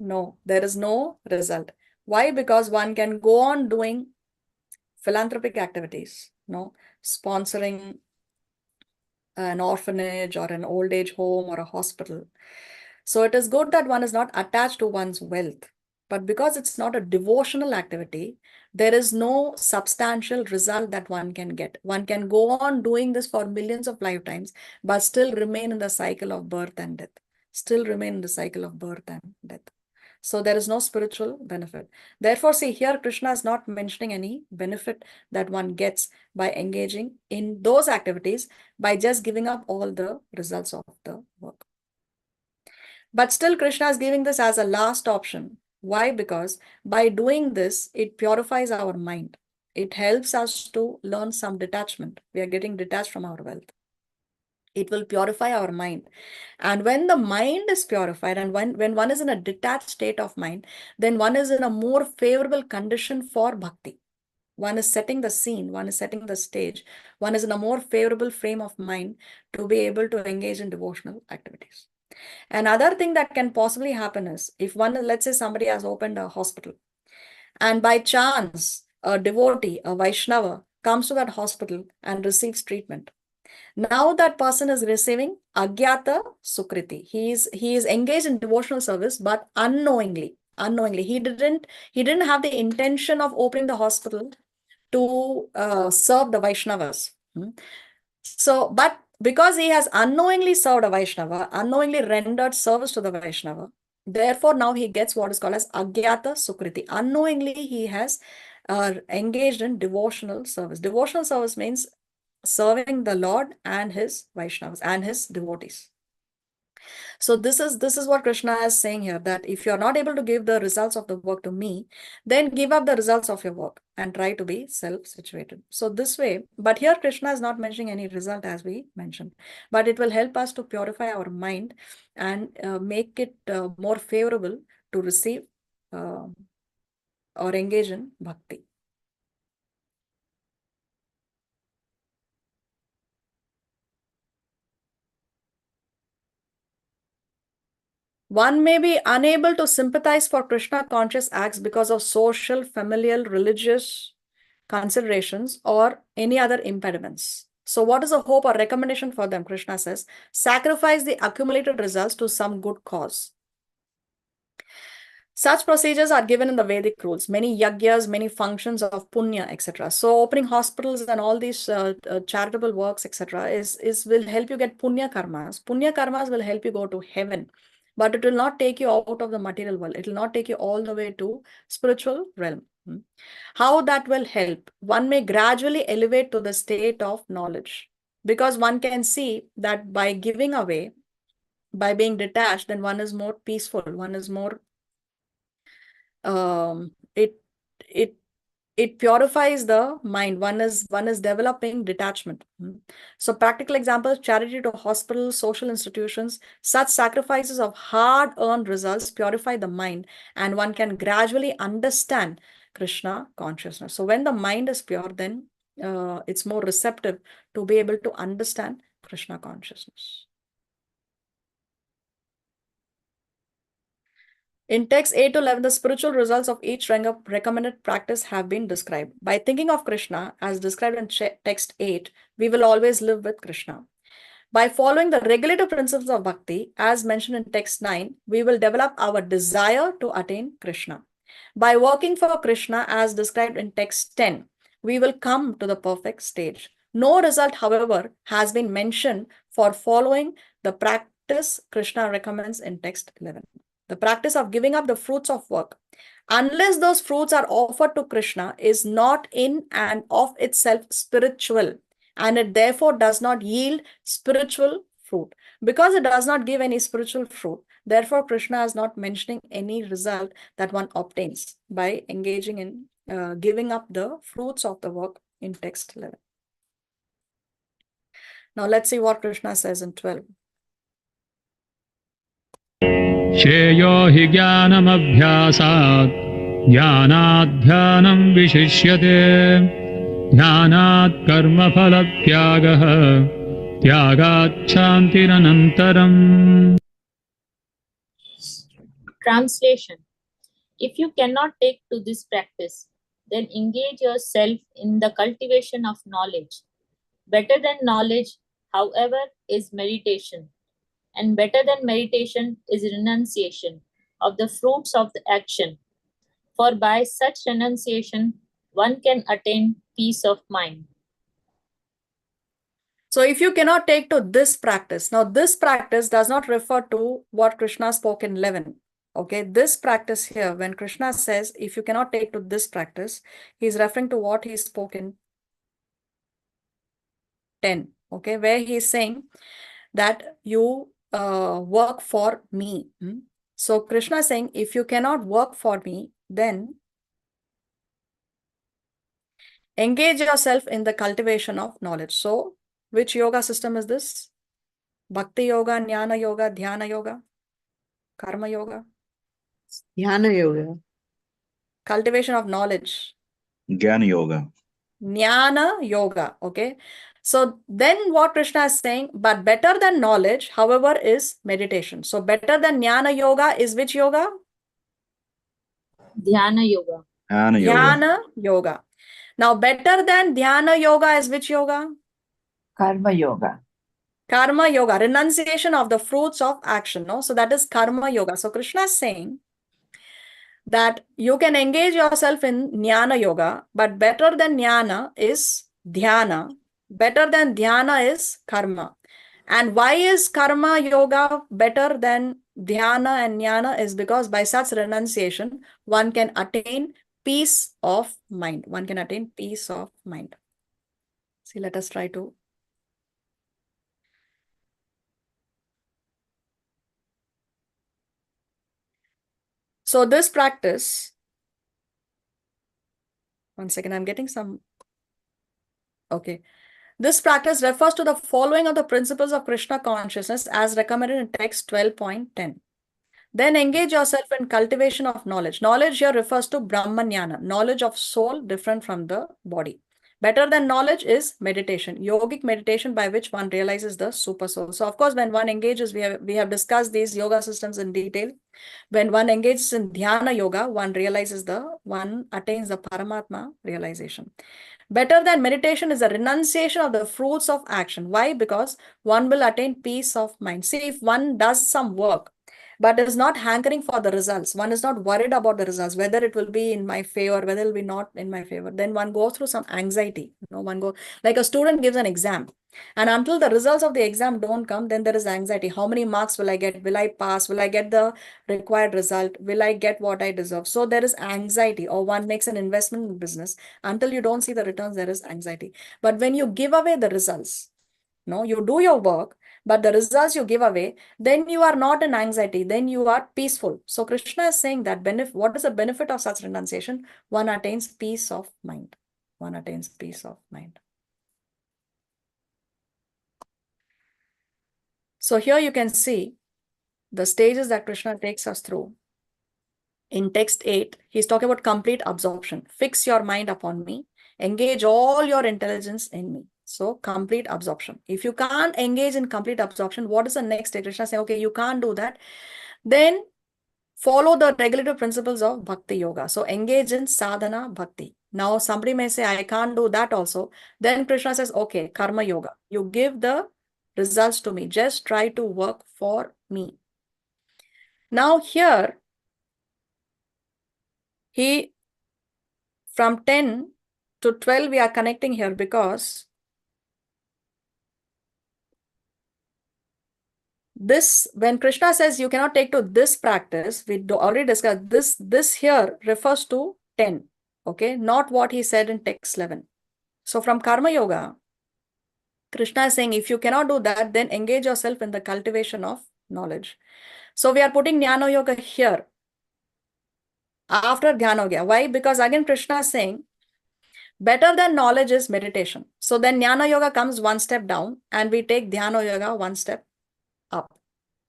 No, there is no result. Why? Because one can go on doing philanthropic activities, sponsoring an orphanage or an old age home or a hospital. So it is good that one is not attached to one's wealth. But because it's not a devotional activity, there is no substantial result that one can get. One can go on doing this for millions of lifetimes, but still remain in the cycle of birth and death. Still remain in the cycle of birth and death. So there is no spiritual benefit. Therefore, see here, Krishna is not mentioning any benefit that one gets by engaging in those activities by just giving up all the results of the work. But still, Krishna is giving this as a last option. Why? Because by doing this, it purifies our mind. It helps us to learn some detachment. We are getting detached from our wealth. It will purify our mind. And when the mind is purified and when one is in a detached state of mind, then one is in a more favorable condition for bhakti. One is setting the scene, one is setting the stage, one is in a more favorable frame of mind to be able to engage in devotional activities. Another thing that can possibly happen is if one, let's say somebody has opened a hospital and by chance a devotee, a Vaishnava comes to that hospital and receives treatment. Now that person is receiving Agyata Sukriti. He is engaged in devotional service, but unknowingly. He didn't have the intention of opening the hospital to serve the Vaishnavas. So, but because he has unknowingly served a Vaishnava, unknowingly rendered service to the Vaishnava, therefore now he gets what is called as Agyata Sukriti. Unknowingly he has engaged in devotional service. Devotional service means serving the Lord and his Vaishnavas and his devotees. So this is what Krishna is saying here, that if you are not able to give the results of the work to me, then give up the results of your work and try to be self-situated. So this way, but here Krishna is not mentioning any result as we mentioned, but it will help us to purify our mind and make it more favorable to receive or engage in bhakti. One may be unable to sympathize for Krishna conscious acts because of social, familial, religious considerations or any other impediments. So what is the hope or recommendation for them? Krishna says, sacrifice the accumulated results to some good cause. Such procedures are given in the Vedic rules, many yagyas, many functions of punya, etc. So opening hospitals and all these charitable works, etc. will help you get punya karmas. Punya karmas will help you go to heaven, but it will not take you out of the material world. It will not take you all the way to spiritual realm. How that will help? One may gradually elevate to the state of knowledge, because one can see that by giving away, by being detached, then one is more peaceful. One is more, it purifies the mind. One is developing detachment. So practical examples: charity to hospitals, social institutions. Such sacrifices of hard-earned results purify the mind, and one can gradually understand Krishna consciousness. So when the mind is pure, then it's more receptive to be able to understand Krishna consciousness. In text 8 to 11, the spiritual results of each recommended practice have been described. By thinking of Krishna, as described in text 8, we will always live with Krishna. By following the regulative principles of bhakti, as mentioned in text 9, we will develop our desire to attain Krishna. By working for Krishna, as described in text 10, we will come to the perfect stage. No result, however, has been mentioned for following the practice Krishna recommends in text 11. The practice of giving up the fruits of work, unless those fruits are offered to Krishna, is not in and of itself spiritual, and it therefore does not yield spiritual fruit. Because it does not give any spiritual fruit, therefore Krishna is not mentioning any result that one obtains by engaging in giving up the fruits of the work in text 11. Now let's see what Krishna says in 12. श्रेयो हि ज्ञानमभ्यासात् ज्ञानाध्यानं विशिष्यते ध्यानात् कर्मफलत्यागः त्यागात् शान्तिरनन्तरम्. Translation: If you cannot take to this practice, then engage yourself in the cultivation of knowledge. Better than knowledge, however, is meditation. And better than meditation is renunciation of the fruits of the action. For by such renunciation, one can attain peace of mind. So if you cannot take to this practice, now this practice does not refer to what Krishna spoke in 11. Okay, this practice here, when Krishna says, if you cannot take to this practice, he's referring to what he spoke in 10. Okay, where he's saying that you work for me. So Krishna is saying, if you cannot work for me, then engage yourself in the cultivation of knowledge. So which yoga system is this? Bhakti yoga, Jnana yoga, Dhyana yoga, Karma yoga? Dhyana yoga. Cultivation of knowledge. Jnana yoga. Jnana yoga. Okay. So then what Krishna is saying, but better than knowledge, however, is meditation. So better than Jnana yoga is which yoga? Dhyana yoga. Jnana yoga. Dhyana yoga. Now better than Dhyana yoga is which yoga? Karma yoga. Karma yoga, renunciation of the fruits of action. No? So that is karma yoga. So Krishna is saying that you can engage yourself in Jnana yoga, but better than Jnana is Dhyana. Better than Dhyana is karma. And why is karma yoga better than Dhyana and Jnana? Is because by such renunciation, one can attain peace of mind. One can attain peace of mind. See, let us try to. So this practice, one second, I'm getting some. Okay. This practice refers to the following of the principles of Krishna consciousness as recommended in text 12.10. Then engage yourself in cultivation of knowledge. Knowledge here refers to Brahmanyana, knowledge of soul different from the body. Better than knowledge is meditation, yogic meditation by which one realizes the super soul. So of course, when one engages, we have discussed these yoga systems in detail. When one engages in Dhyana yoga, one attains the Paramatma realization. Better than meditation is a renunciation of the fruits of action. Why? Because one will attain peace of mind. See, if one does some work, but is not hankering for the results, one is not worried about the results, whether it will be in my favor, whether it will be not in my favor, then one goes through some anxiety. One goes, like a student gives an exam, and until the results of the exam don't come, then there is anxiety. How many marks will I get? Will I pass? Will I get the required result? Will I get what I deserve? So there is anxiety. Or one makes an investment in business. Until you don't see the returns, there is anxiety. But when you give away the results, No, you do your work, but the results you give away, then you are not in anxiety, then you are peaceful. So Krishna is saying that what is the benefit of such renunciation? One attains peace of mind. One attains peace of mind. So here you can see the stages that Krishna takes us through. In text 8, he's talking about complete absorption. Fix your mind upon me. Engage all your intelligence in me. So complete absorption. If you can't engage in complete absorption, what is the next stage? Krishna saying, okay, you can't do that. Then follow the regulative principles of Bhakti Yoga. So engage in sadhana bhakti. Now somebody may say, I can't do that also. Then Krishna says, okay, karma yoga. You give the results to me. Just try to work for me. Now here, from 10 to 12, we are connecting here because when Krishna says you cannot take to this practice, we already discussed this here refers to 10, okay, not what he said in text 11. So from Karma Yoga, Krishna is saying if you cannot do that, then engage yourself in the cultivation of knowledge. So we are putting Jnana Yoga here after Dhyana Yoga. Why? Because again Krishna is saying better than knowledge is meditation. So then Jnana Yoga comes one step down and we take Dhyana Yoga one step up.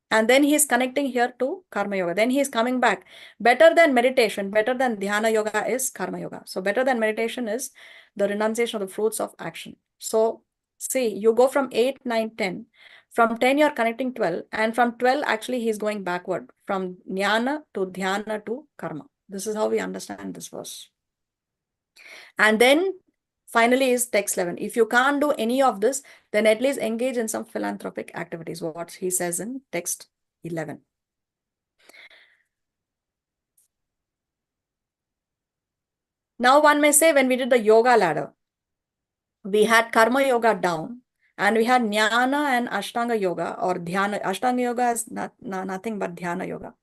And then he is connecting here to Karma Yoga. Then he is coming back. Better than meditation, better than Dhyana Yoga is Karma Yoga. So better than meditation is the renunciation of the fruits of action. So see, you go from 8, 9, 10. From 10, you're connecting 12. And from 12, actually, he's going backward. From Jnana to Dhyana to Karma. This is how we understand this verse. And then finally is text 11. If you can't do any of this, then at least engage in some philanthropic activities, what he says in text 11. Now one may say when we did the yoga ladder, we had karma yoga down and we had jnana and ashtanga yoga or dhyana. Ashtanga yoga is nothing but dhyana yoga.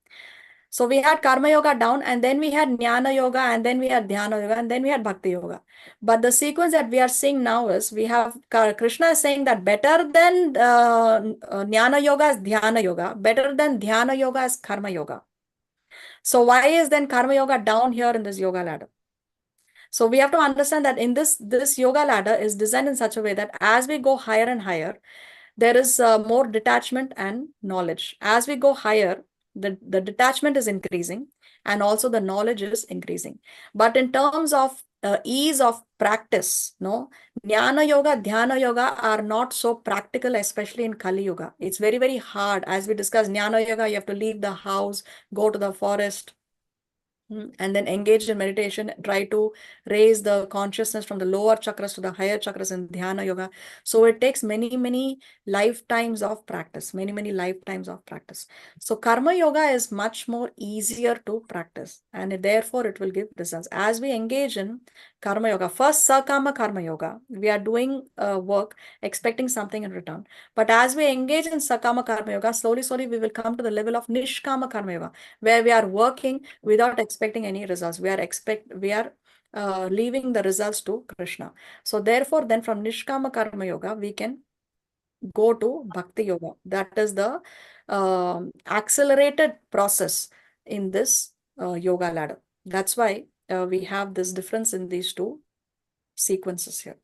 So we had karma yoga down and then we had jnana yoga and then we had dhyana yoga and then we had bhakti yoga. But the sequence that we are seeing now is we have Krishna is saying that better than jnana yoga is dhyana yoga, better than dhyana yoga is karma yoga. So why is then karma yoga down here in this yoga ladder? So we have to understand that in this yoga ladder is designed in such a way that as we go higher and higher, there is more detachment and knowledge. As we go higher, the detachment is increasing and also the knowledge is increasing. But in terms of ease of practice, no, jnana yoga, dhyana yoga are not so practical, especially in Kali Yuga. It's very, very hard. As we discussed, jnana yoga, you have to leave the house, go to the forest, and then engage in meditation, try to raise the consciousness from the lower chakras to the higher chakras in dhyana yoga. So it takes many, many lifetimes of practice, many lifetimes of practice. So karma yoga is much more easier to practice and therefore it will give results. As we engage in karma yoga, first sakama karma yoga, we are doing work expecting something in return. But as we engage in sakama karma yoga, slowly we will come to the level of nishkama karma yoga, where we are working without expecting any results. We are leaving the results to Krishna. So therefore, then from Nishkama Karma Yoga, we can go to Bhakti Yoga. That is the accelerated process in this yoga ladder. That's why we have this difference in these two sequences here.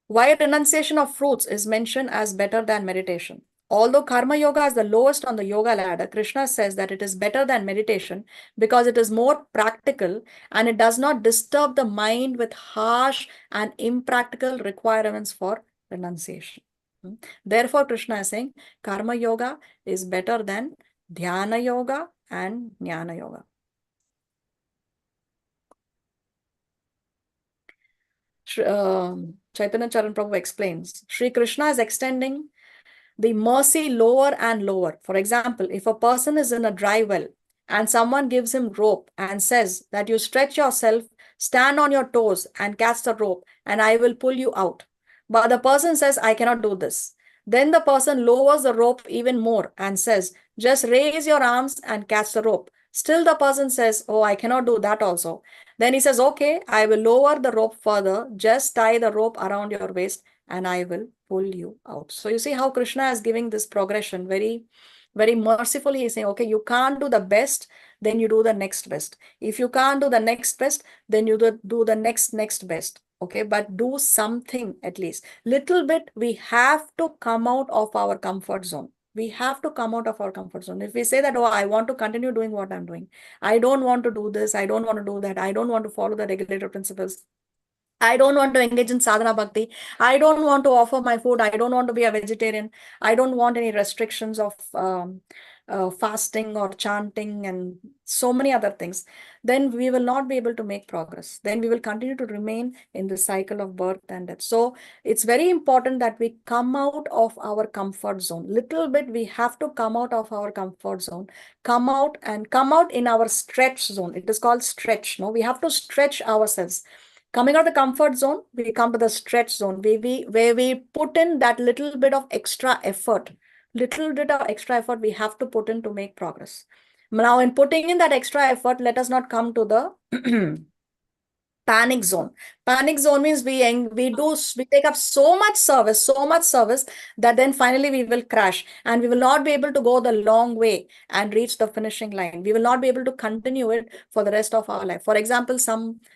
Why renunciation of fruits is mentioned as better than meditation. Although karma yoga is the lowest on the yoga ladder, Krishna says that it is better than meditation because it is more practical and it does not disturb the mind with harsh and impractical requirements for renunciation. Therefore, Krishna is saying karma yoga is better than dhyana yoga and jnana yoga. Chaitanya Charan Prabhu explains, Sri Krishna is extending the mercy lower and lower. For example, if a person is in a dry well and someone gives him rope and says that you stretch yourself, stand on your toes and catch the rope and I will pull you out. But the person says, I cannot do this. Then the person lowers the rope even more and says, just raise your arms and catch the rope. Still the person says, oh, I cannot do that also. Then he says, okay, I will lower the rope further, just tie the rope around your waist and I will pull you out. So you see how Krishna is giving this progression very, very mercifully. He's saying, okay, you can't do the best, then you do the next best. If you can't do the next best, then you do the next best. Okay, but do something at least. Little bit, we have to come out of our comfort zone. We have to come out of our comfort zone. If we say that, oh, I want to continue doing what I'm doing, I don't want to do this, I don't want to do that, I don't want to follow the regulated principles, I don't want to engage in sadhana bhakti, I don't want to offer my food, I don't want to be a vegetarian, I don't want any restrictions of fasting or chanting and so many other things, then we will not be able to make progress. Then we will continue to remain in the cycle of birth and death. So it's very important that we come out of our comfort zone. Little bit, we have to come out of our comfort zone, come out in our stretch zone. It is called stretch. No, we have to stretch ourselves. Coming out of the comfort zone, we come to the stretch zone, where we put in that little bit of extra effort. Little bit of extra effort we have to put in to make progress. Now, in putting in that extra effort, let us not come to the panic zone. Panic zone means we take up so much service that then finally we will crash and we will not be able to go the long way and reach the finishing line. We will not be able to continue it for the rest of our life. For example,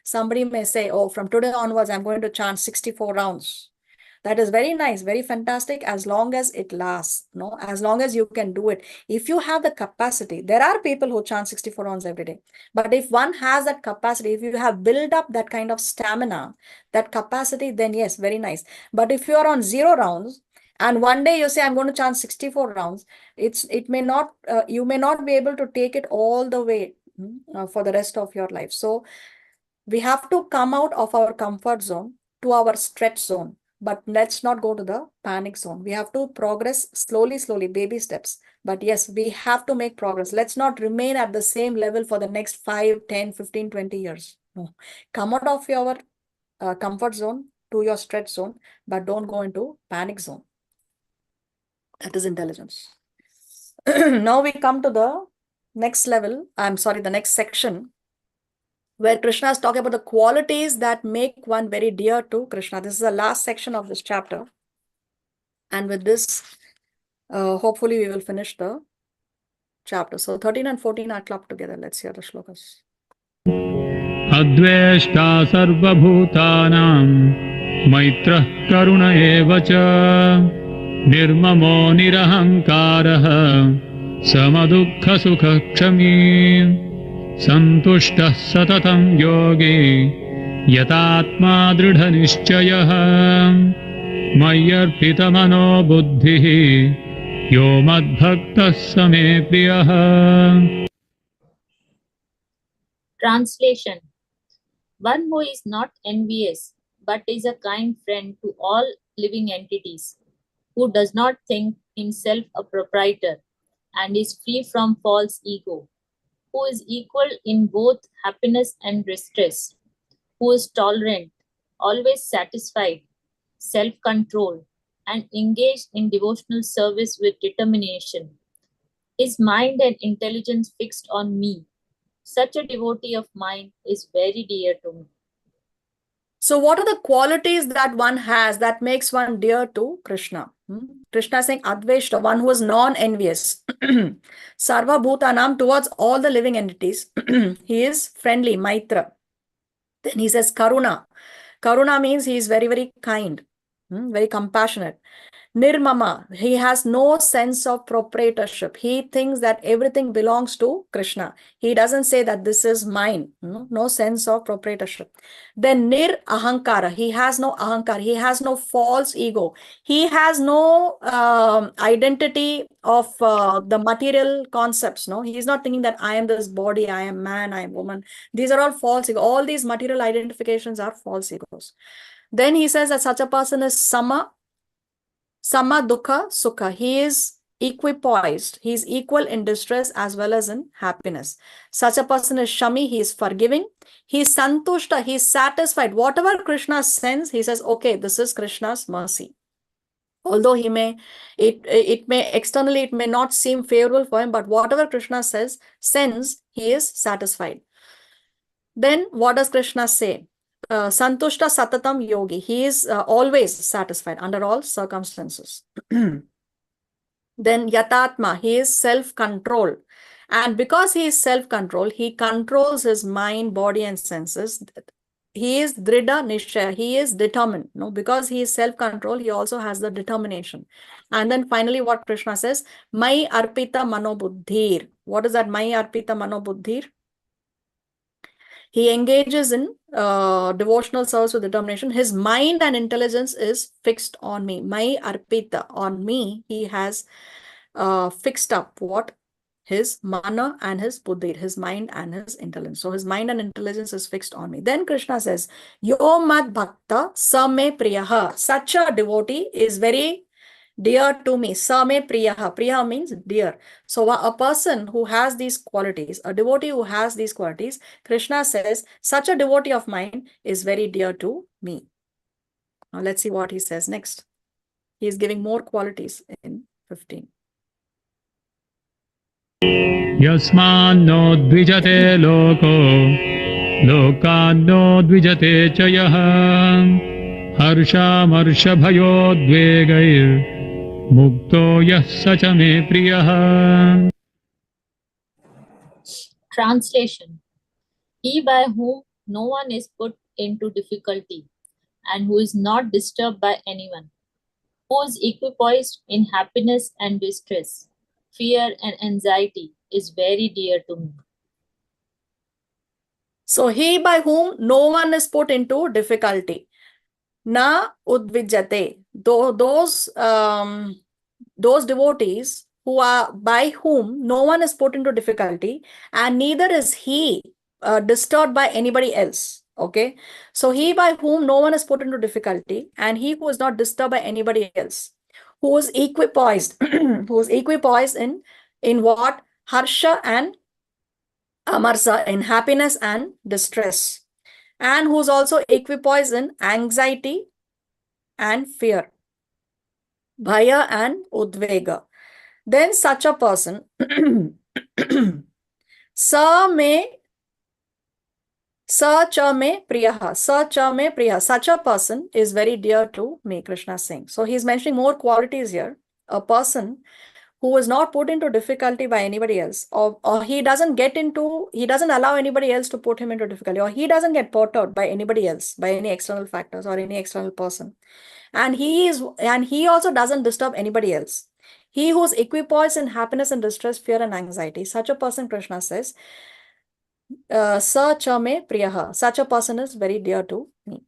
somebody may say, oh, from today onwards, I'm going to chant 64 rounds. That is very nice, very fantastic, as long as it lasts, no? As long as you can do it. If you have the capacity, there are people who chant 64 rounds every day. But if one has that capacity, if you have built up that kind of stamina, that capacity, then yes, very nice. But if you are on 0 rounds, and one day you say, I'm going to chant 64 rounds, you may not be able to take it all the way for the rest of your life. So we have to come out of our comfort zone to our stretch zone. But let's not go to the panic zone. We have to progress slowly, baby steps. But yes, we have to make progress. Let's not remain at the same level for the next 5, 10, 15, 20 years. No. Come out of your comfort zone to your stretch zone, but don't go into panic zone. That is intelligence. Now we come to the next level. The next section, where Krishna is talking about the qualities that make one very dear to Krishna. This is the last section of this chapter. And with this, hopefully we will finish the chapter. So 13 and 14 are clubbed together. Let's hear the shlokas. Adveshta sarvabhutanam maitrah karuna eva cha nirmamo nirahankaraha samadukha sukha kshami santuštah satatam yogi yatatma dridha nischayah mayyarpitamano buddhihi yo madbhaktas same priyah. Translation: one who is not envious, but is a kind friend to all living entities, who does not think himself a proprietor and is free from false ego, who is equal in both happiness and distress, who is tolerant, always satisfied, self-controlled, and engaged in devotional service with determination. His mind and intelligence fixed on me. Such a devotee of mine is very dear to me. So what are the qualities that one has that makes one dear to Krishna? Krishna is saying Adveshta, one who is non-envious. Sarva Bhutanam, towards all the living entities. He is friendly, Maitra. Then he says Karuna. Karuna means he is very, very kind, very compassionate. Nirmama, he has no sense of proprietorship. He thinks that everything belongs to Krishna. He doesn't say that this is mine. No sense of proprietorship. Then Nir Ahankara, he has no Ahankar. He has no false ego. He has no identity of the material concepts. No, he is not thinking that I am this body, I am man, I am woman. These are all false ego. All these material identifications are false egos. Then he says that such a person is Sama Dukha Sukha. He is equipoised. He is equal in distress as well as in happiness. Such a person is Shami. He is forgiving. He is Santushta. He is satisfied. Whatever Krishna sends, he says, okay, this is Krishna's mercy. Although he may, it may externally, it may not seem favorable for him, but whatever Krishna sends, he is satisfied. Then what does Krishna say? Santushta Satatam Yogi. He is always satisfied under all circumstances. Then Yatatma, he is self-controlled. And because he is self-controlled, he controls his mind, body, and senses. He is Dhrida Nishchaya, he is determined. No, because he is self-controlled, he also has the determination. And then finally, what Krishna says, Mai Arpita Manobuddhir. What is that Mai Arpita Manobuddhir? He engages in devotional service with determination. His mind and intelligence is fixed on me. Mai Arpita, on me, he has fixed up what? His mana and his buddhi, his mind and his intelligence. So his mind and intelligence is fixed on me. Then Krishna says, Yo mad bhakta same priyaha. Such a devotee is very dear to me. Same priyaha. Priyaha means dear. So a person who has these qualities, a devotee who has these qualities, Krishna says, such a devotee of mine is very dear to me. Now let's see what he says next. He is giving more qualities in 15. Yasmanno dvijate loko, lokanno dvijate chayah, harsha marsha bhayo dvegair, mukto yah sacha me priyah. Translation. He by whom no one is put into difficulty and who is not disturbed by anyone, who is equipoised in happiness and distress, fear and anxiety, is very dear to me. So he by whom no one is put into difficulty. Na udvijate. Those devotees who are by whom no one is put into difficulty, and neither is he disturbed by anybody else. Okay. So he by whom no one is put into difficulty, and he who is not disturbed by anybody else, who is equipoised, who is equipoised in what? Harsha and amarsa, in happiness and distress, and who's also equipoised in anxiety and fear, bhaya and udvega. Then such a person, sa cha me priyaha, sa cha me priyaha, such a person is very dear to me, Krishna is saying. So he's mentioning more qualities here. A person who is not put into difficulty by anybody else, or he doesn't allow anybody else to put him into difficulty, or he doesn't get put out by anybody else, by any external factors or any external person. And he also doesn't disturb anybody else. He who's equipoised in happiness and distress, fear and anxiety, such a person, Krishna says, sa cha me priyaha, such a person is very dear to me.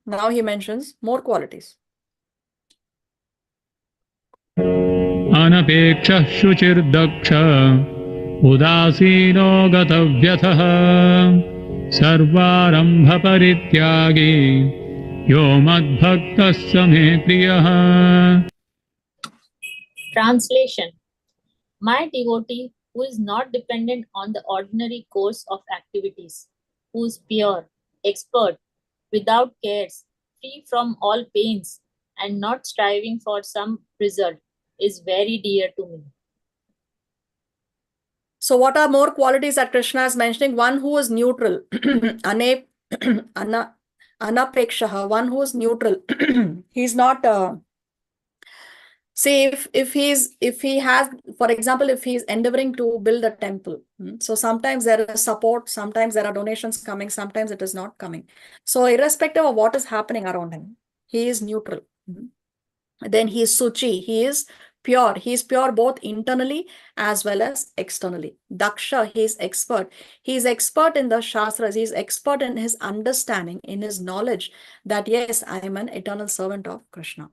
Now he mentions more qualities. Anapeksha shuchir daksha, udasino gatavyatha, sarvarambha parityagi, yo madbhakta same priyah. Translation. My devotee who is not dependent on the ordinary course of activities, who is pure, expert, without cares, free from all pains, and not striving for some result, is very dear to me. So what are more qualities that Krishna is mentioning? One who is neutral, anapekshaha, one who is neutral. He's not see, if he has, for example, if he's endeavoring to build a temple, so sometimes there is support, sometimes there are donations coming, sometimes it is not coming. So irrespective of what is happening around him, he is neutral. Then he is suchi, he is pure. He is pure both internally as well as externally. Daksha, he is expert. He is expert in the Shastras. He is expert in his understanding, in his knowledge that yes, I am an eternal servant of Krishna.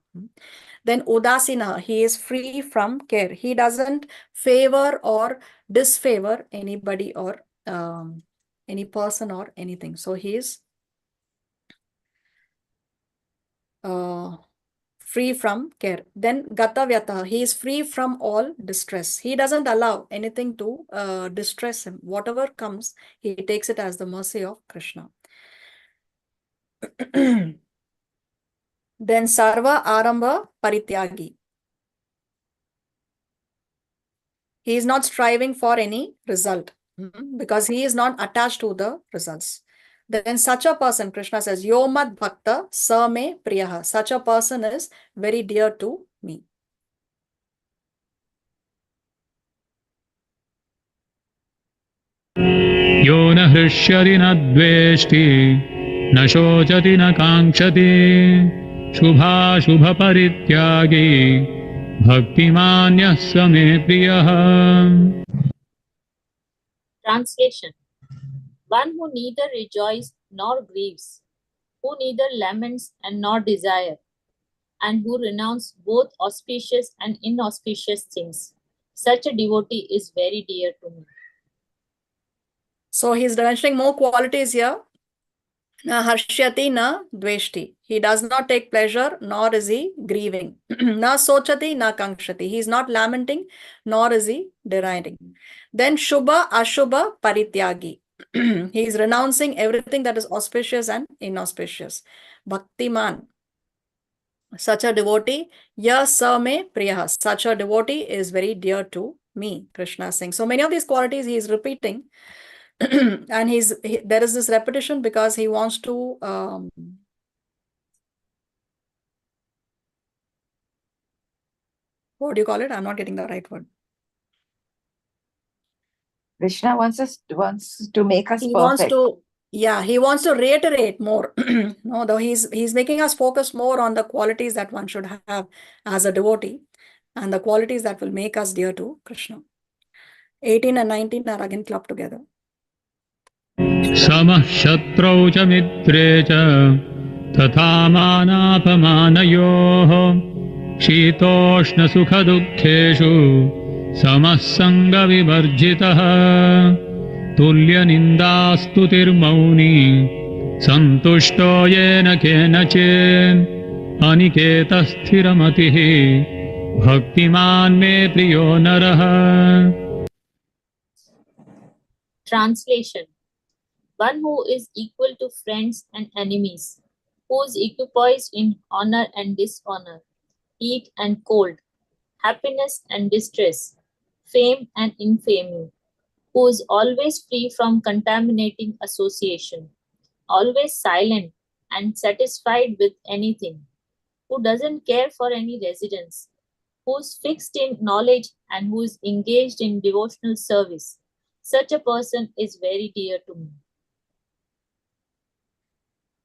Then udasina, he is free from care. He doesn't favor or disfavor anybody or any person or anything. So he is free from care. Then gatavyata, he is free from all distress. He doesn't allow anything to distress him. Whatever comes, he takes it as the mercy of Krishna. Then Sarva Arambha Parityagi. He is not striving for any result because he is not attached to the results. Then such a person, Krishna says, Yomad Bhakta Same Priyaha. Such a person is very dear to me. यो न हृष्यति न द्वेष्टि न शोचति न काङ्क्षति शुभाशुभपरित्यागी भक्तिमान्यः स मे प्रियः. Translation. One who neither rejoices nor grieves, who neither laments and nor desires, and who renounces both auspicious and inauspicious things. Such a devotee is very dear to me. So he's mentioning more qualities here. Na harshyati na dveshti. He does not take pleasure, nor is he grieving. Na sochati na kankshati. He is not lamenting, nor is he deriding. Then shubha ashubha parityagi. He is renouncing everything that is auspicious and inauspicious. Bhaktiman. Such a devotee, yes, sa me priyaha. Such a devotee is very dear to me, Krishna is saying. So many of these qualities he is repeating. And there is this repetition because he wants to what do you call it? I'm not getting the right word. Krishna wants to make us He perfect. wants to, yeah, he wants to reiterate more. No, though he's making us focus more on the qualities that one should have as a devotee and the qualities that will make us dear to Krishna. 18 and 19 are again clubbed together. समः शत्रौ च मित्रे च तथा मानापमानयोः शीतोष्णसुखदुःखेषु समः सङ्गविवर्जितः तुल्यनिन्दास्तुतिर्मौनी सन्तुष्टो येन केनचित् अनिकेतः स्थिरमतिः भक्तिमान् मे प्रियो नरः. Translation. One who is equal to friends and enemies, who is equipoised in honor and dishonor, heat and cold, happiness and distress, fame and infamy, who is always free from contaminating association, always silent and satisfied with anything, who doesn't care for any residence, who is fixed in knowledge and who is engaged in devotional service. Such a person is very dear to me.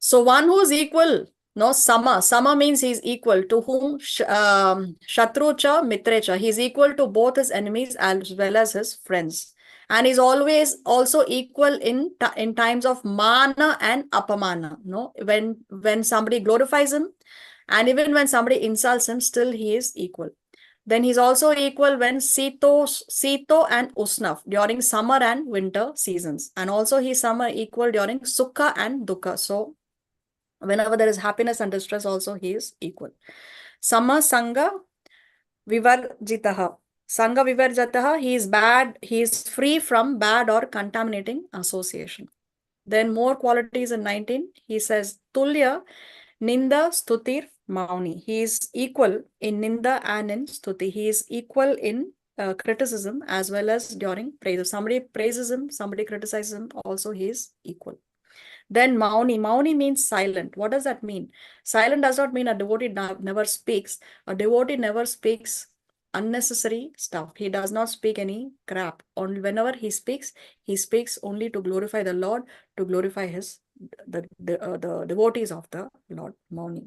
So one who is equal, no, sama. Sama means he's equal to whom? Shatrucha, Mitrecha. He's equal to both his enemies as well as his friends. And he's always also equal in times of mana and apamana. No, when somebody glorifies him and even when somebody insults him, still he is equal. Then he's also equal when Sito and Usnaf during summer and winter seasons. And also he's equal during Sukha and Dukkha. So whenever there is happiness and distress, also he is equal. Sama Sangha Vivarjitaha. Sangha Vivarjitaha, he is bad, he is free from bad or contaminating association. Then more qualities in 19, he says Tulya Ninda Stutir Mauni. He is equal in Ninda and in Stuti. He is equal in criticism as well as during praise. If somebody praises him, somebody criticizes him, also he is equal. Then Mauni. Mauni means silent. What does that mean? Silent does not mean a devotee never speaks. A devotee never speaks unnecessary stuff. He does not speak any crap. Only whenever he speaks only to glorify the Lord, to glorify the devotees of the Lord. Mauni.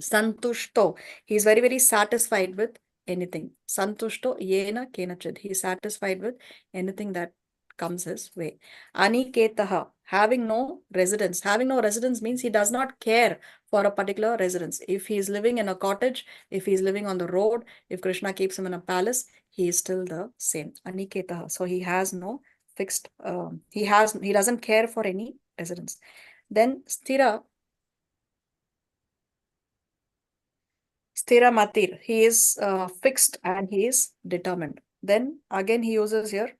Santushto. He is very, very satisfied with anything. Santushto yena kenachid. He is satisfied with anything that comes his way. Aniketaha, having no residence. Having no residence means he does not care for a particular residence. If he is living in a cottage, if he is living on the road, if Krishna keeps him in a palace, he is still the same. Aniketaha. So he has no fixed, he doesn't care for any residence. Then Sthira Matir, he is fixed and he is determined. Then again he uses here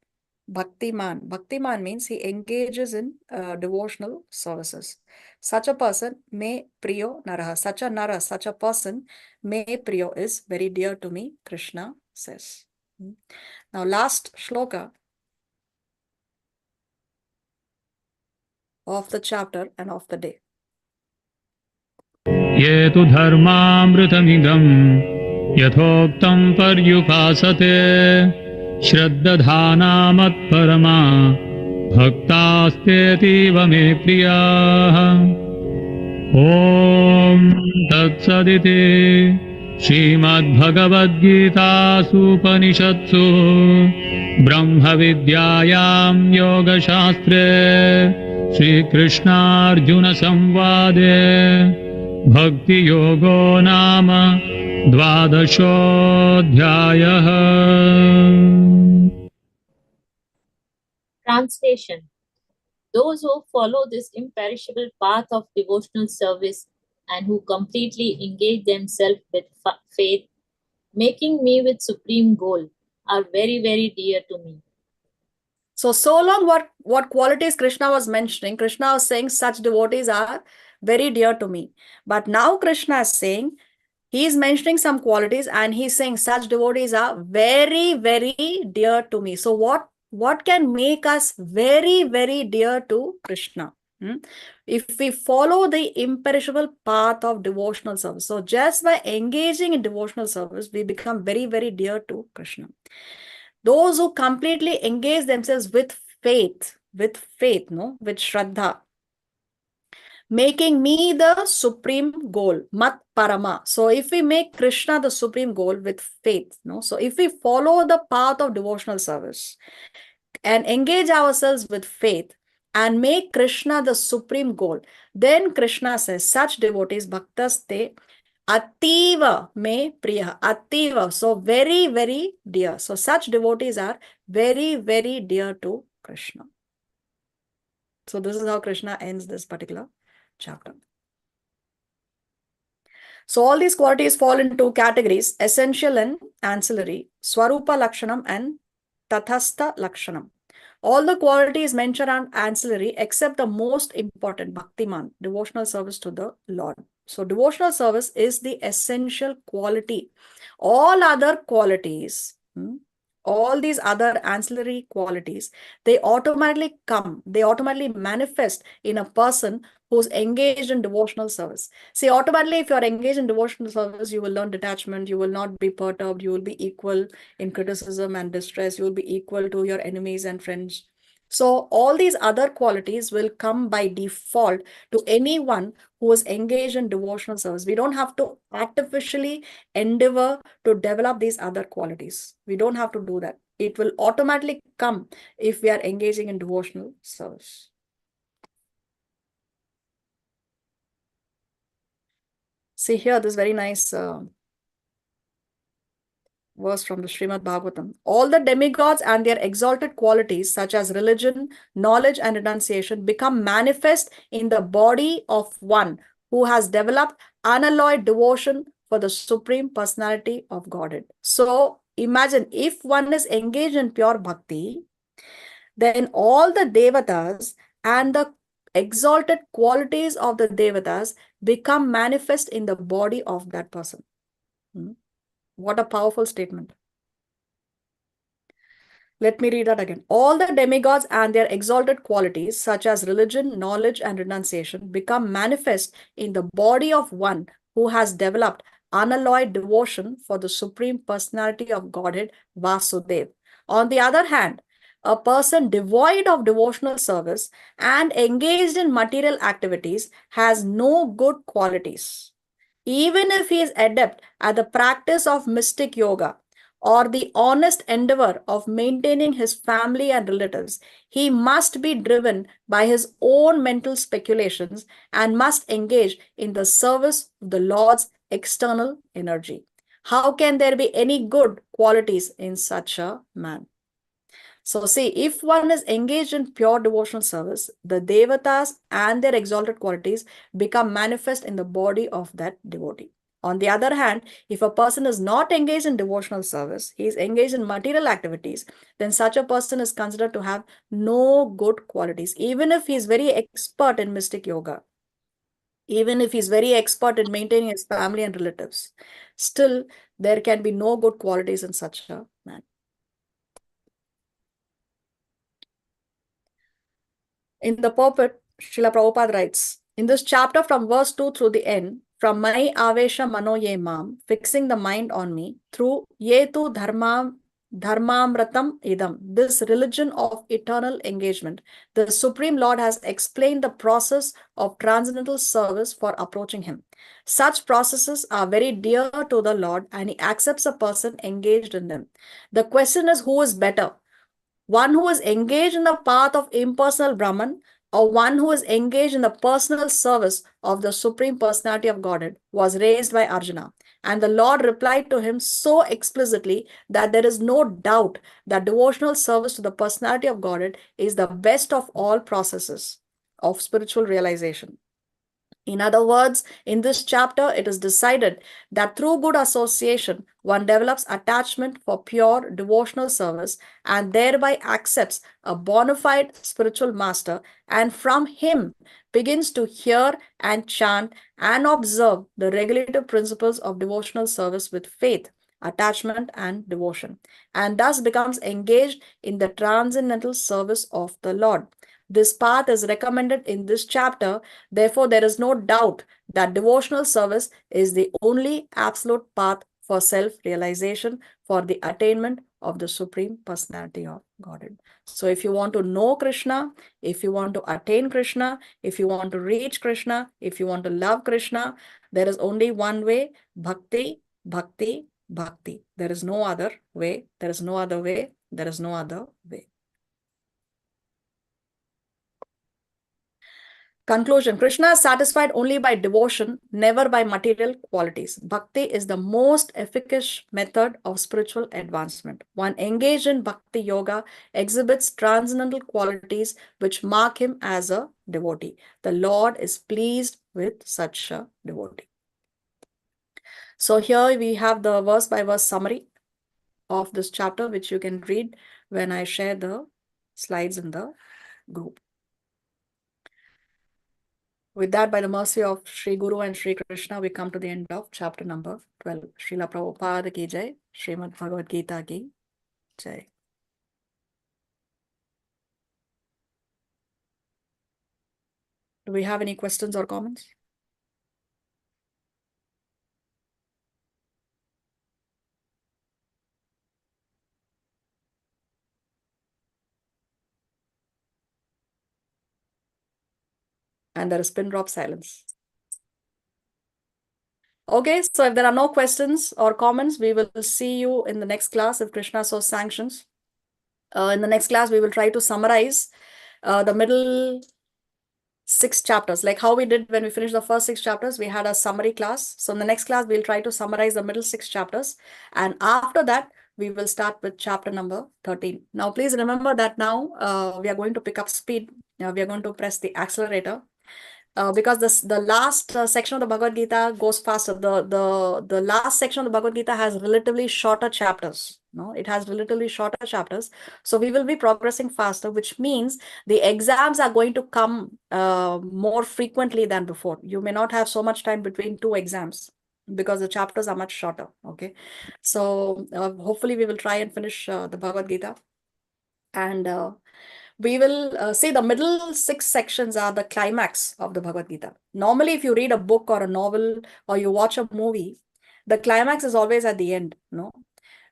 Bhaktiman. Bhaktiman means he engages in devotional services. Such a person, me priyo naraha. Such a nara, such a person, me priyo is very dear to me, Krishna says. Now, last shloka of the chapter and of the day. ये तु धर्मामृतमिदम् यथोक्तं पर्युपासते श्रद्दधाना मत्परमा भक्तास्तेतीव मे प्रियाः ॐ तत्सदिति श्रीमद्भगवद्गीतासूपनिषत्सु ब्रह्मविद्यायां योगशास्त्रे श्रीकृष्णार्जुनसंवादे भक्तियोगो नाम द्वादशोऽध्यायः। Translation. Those who follow this imperishable path of devotional service and who completely engage themselves with faith, making me with supreme goal, are very, very dear to me. So long what qualities Krishna was mentioning, Krishna was saying such devotees are very dear to me. But now Krishna is saying, he is mentioning some qualities and he's saying such devotees are very, very dear to me. So what can make us very, very dear to Krishna? If we follow the imperishable path of devotional service. So just by engaging in devotional service, we become very, very dear to Krishna. Those who completely engage themselves with faith, with Shraddha, making me the supreme goal, Mat Parama. So if we make Krishna the supreme goal with faith, so if we follow the path of devotional service and engage ourselves with faith and make Krishna the supreme goal, then Krishna says, such devotees, bhaktaste, Ativa me priya, Ativa. So very, very dear. So such devotees are very, very dear to Krishna. So this is how Krishna ends this particular chapter. So all these qualities fall into two categories, essential and ancillary, Swarupa Lakshanam and Tathastha Lakshanam. All the qualities mentioned are ancillary except the most important, Bhaktiman, devotional service to the Lord. So devotional service is the essential quality. All other qualities, all these other ancillary qualities, they automatically manifest in a person who's engaged in devotional service. See, automatically, if you're engaged in devotional service, you will learn detachment, you will not be perturbed, you will be equal in criticism and distress, you will be equal to your enemies and friends. So all these other qualities will come by default to anyone who is engaged in devotional service. We don't have to artificially endeavor to develop these other qualities. We don't have to do that. It will automatically come if we are engaging in devotional service. See here, this very nice verse from the Srimad Bhagavatam. All the demigods and their exalted qualities, such as religion, knowledge, and renunciation, become manifest in the body of one who has developed unalloyed devotion for the Supreme Personality of Godhead. So imagine if one is engaged in pure bhakti, then all the devatas and the exalted qualities of the devatas become manifest in the body of that person. What a powerful statement. Let me read that again. All the demigods and their exalted qualities, such as religion, knowledge, and renunciation, become manifest in the body of one who has developed unalloyed devotion for the Supreme Personality of Godhead, Vasudev. On the other hand, a person devoid of devotional service and engaged in material activities has no good qualities. Even if he is adept at the practice of mystic yoga or the honest endeavor of maintaining his family and relatives, he must be driven by his own mental speculations and must engage in the service of the Lord's external energy. How can there be any good qualities in such a man? So see, if one is engaged in pure devotional service, the devatas and their exalted qualities become manifest in the body of that devotee. On the other hand, if a person is not engaged in devotional service, he is engaged in material activities, then such a person is considered to have no good qualities, even if he is very expert in mystic yoga, even if he's very expert in maintaining his family and relatives. Still, there can be no good qualities in such a man. In the pulpit, Srila Prabhupada writes, in this chapter from verse 2 through the end, from Mai Avesha Mano Ye Mam, fixing the mind on me, through Yetu Dharmamratam Idam, this religion of eternal engagement, the Supreme Lord has explained the process of transcendental service for approaching Him. Such processes are very dear to the Lord and He accepts a person engaged in them. The question is, who is better? One who is engaged in the path of impersonal Brahman, or one who is engaged in the personal service of the Supreme Personality of Godhead, was raised by Arjuna. And the Lord replied to him so explicitly that there is no doubt that devotional service to the Personality of Godhead is the best of all processes of spiritual realization. In other words, in this chapter, it is decided that through good association, one develops attachment for pure devotional service and thereby accepts a bona fide spiritual master, and from him begins to hear and chant and observe the regulative principles of devotional service with faith, attachment, and devotion, and thus becomes engaged in the transcendental service of the Lord. This path is recommended in this chapter. Therefore, there is no doubt that devotional service is the only absolute path for self-realization, for the attainment of the Supreme Personality of Godhead. So if you want to know Krishna, if you want to attain Krishna, if you want to reach Krishna, if you want to love Krishna, there is only one way: bhakti, bhakti, bhakti. There is no other way. There is no other way. There is no other way. Conclusion: Krishna is satisfied only by devotion, never by material qualities. Bhakti is the most efficacious method of spiritual advancement. One engaged in bhakti yoga exhibits transcendental qualities which mark him as a devotee. The Lord is pleased with such a devotee. So here we have the verse by verse summary of this chapter, which you can read when I share the slides in the group. With that, by the mercy of Sri Guru and Sri Krishna, we come to the end of chapter number 12. Srila Prabhupada ki jai, Srimad Bhagavad Gita ki jai. Do we have any questions or comments? And there is pin drop silence. Okay, so if there are no questions or comments, we will see you in the next class if Krishna so sanctions. In the next class, we will try to summarize the middle 6 chapters, like how we did when we finished the first 6 chapters. We had a summary class. So in the next class, we'll try to summarize the middle 6 chapters. And after that, we will start with chapter number 13. Now, please remember that now we are going to pick up speed. We are going to press the accelerator. Because the last section of the Bhagavad Gita goes faster. The last section of the Bhagavad Gita has relatively shorter chapters. No, it has relatively shorter chapters. So we will be progressing faster, which means the exams are going to come more frequently than before. You may not have so much time between 2 exams because the chapters are much shorter. Okay, so hopefully we will try and finish the Bhagavad Gita, and we will see the middle 6 sections are the climax of the Bhagavad Gita. Normally, if you read a book or a novel or you watch a movie, the climax is always at the end, no?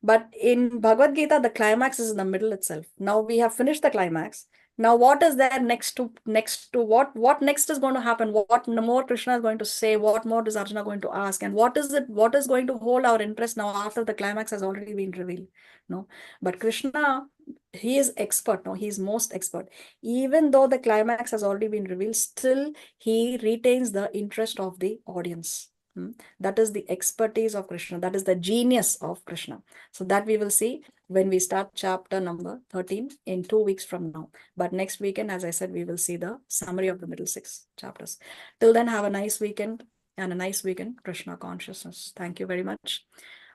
But in Bhagavad Gita, the climax is in the middle itself. Now we have finished the climax. Now, what is there next to what next is going to happen? What more Krishna is going to say? What more is Arjuna going to ask? And what is it? What is going to hold our interest now after the climax has already been revealed? No, but Krishna, he is expert. No, he is most expert. Even though the climax has already been revealed, still he retains the interest of the audience. That is the expertise of Krishna. That is the genius of Krishna. So that we will see when we start chapter number 13 in 2 weeks from now. But next weekend, as I said, we will see the summary of the middle 6 chapters. Till then, have a nice weekend. and a nice week in Krishna consciousness. Thank you very much.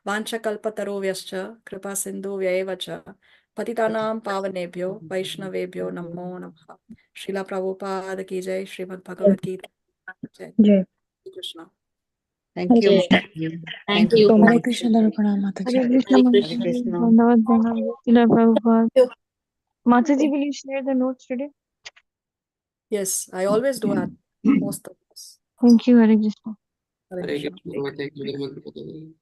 Vancha kalpatarovyascha kripa sindhu vyayevacha patitanam pavanebhyo vaishnavebhyo namo namaha. Srila Prabhupada ki jai. Srimad Bhagavad Gita jai. Jai. Krishna. Thank you. Jai. Thank you. Hare Krishna Darupana Mataji. Hare Krishna, Hare Mataji. Krishna. Krishna. Vandavad Vandavad. Srila Prabhupada. Mataji, will you share the notes today? Yes, I always do at most of this. Thank you, Hare Krishna. Hare Hare Krishna. Krishna. Thank you very much, Mataji.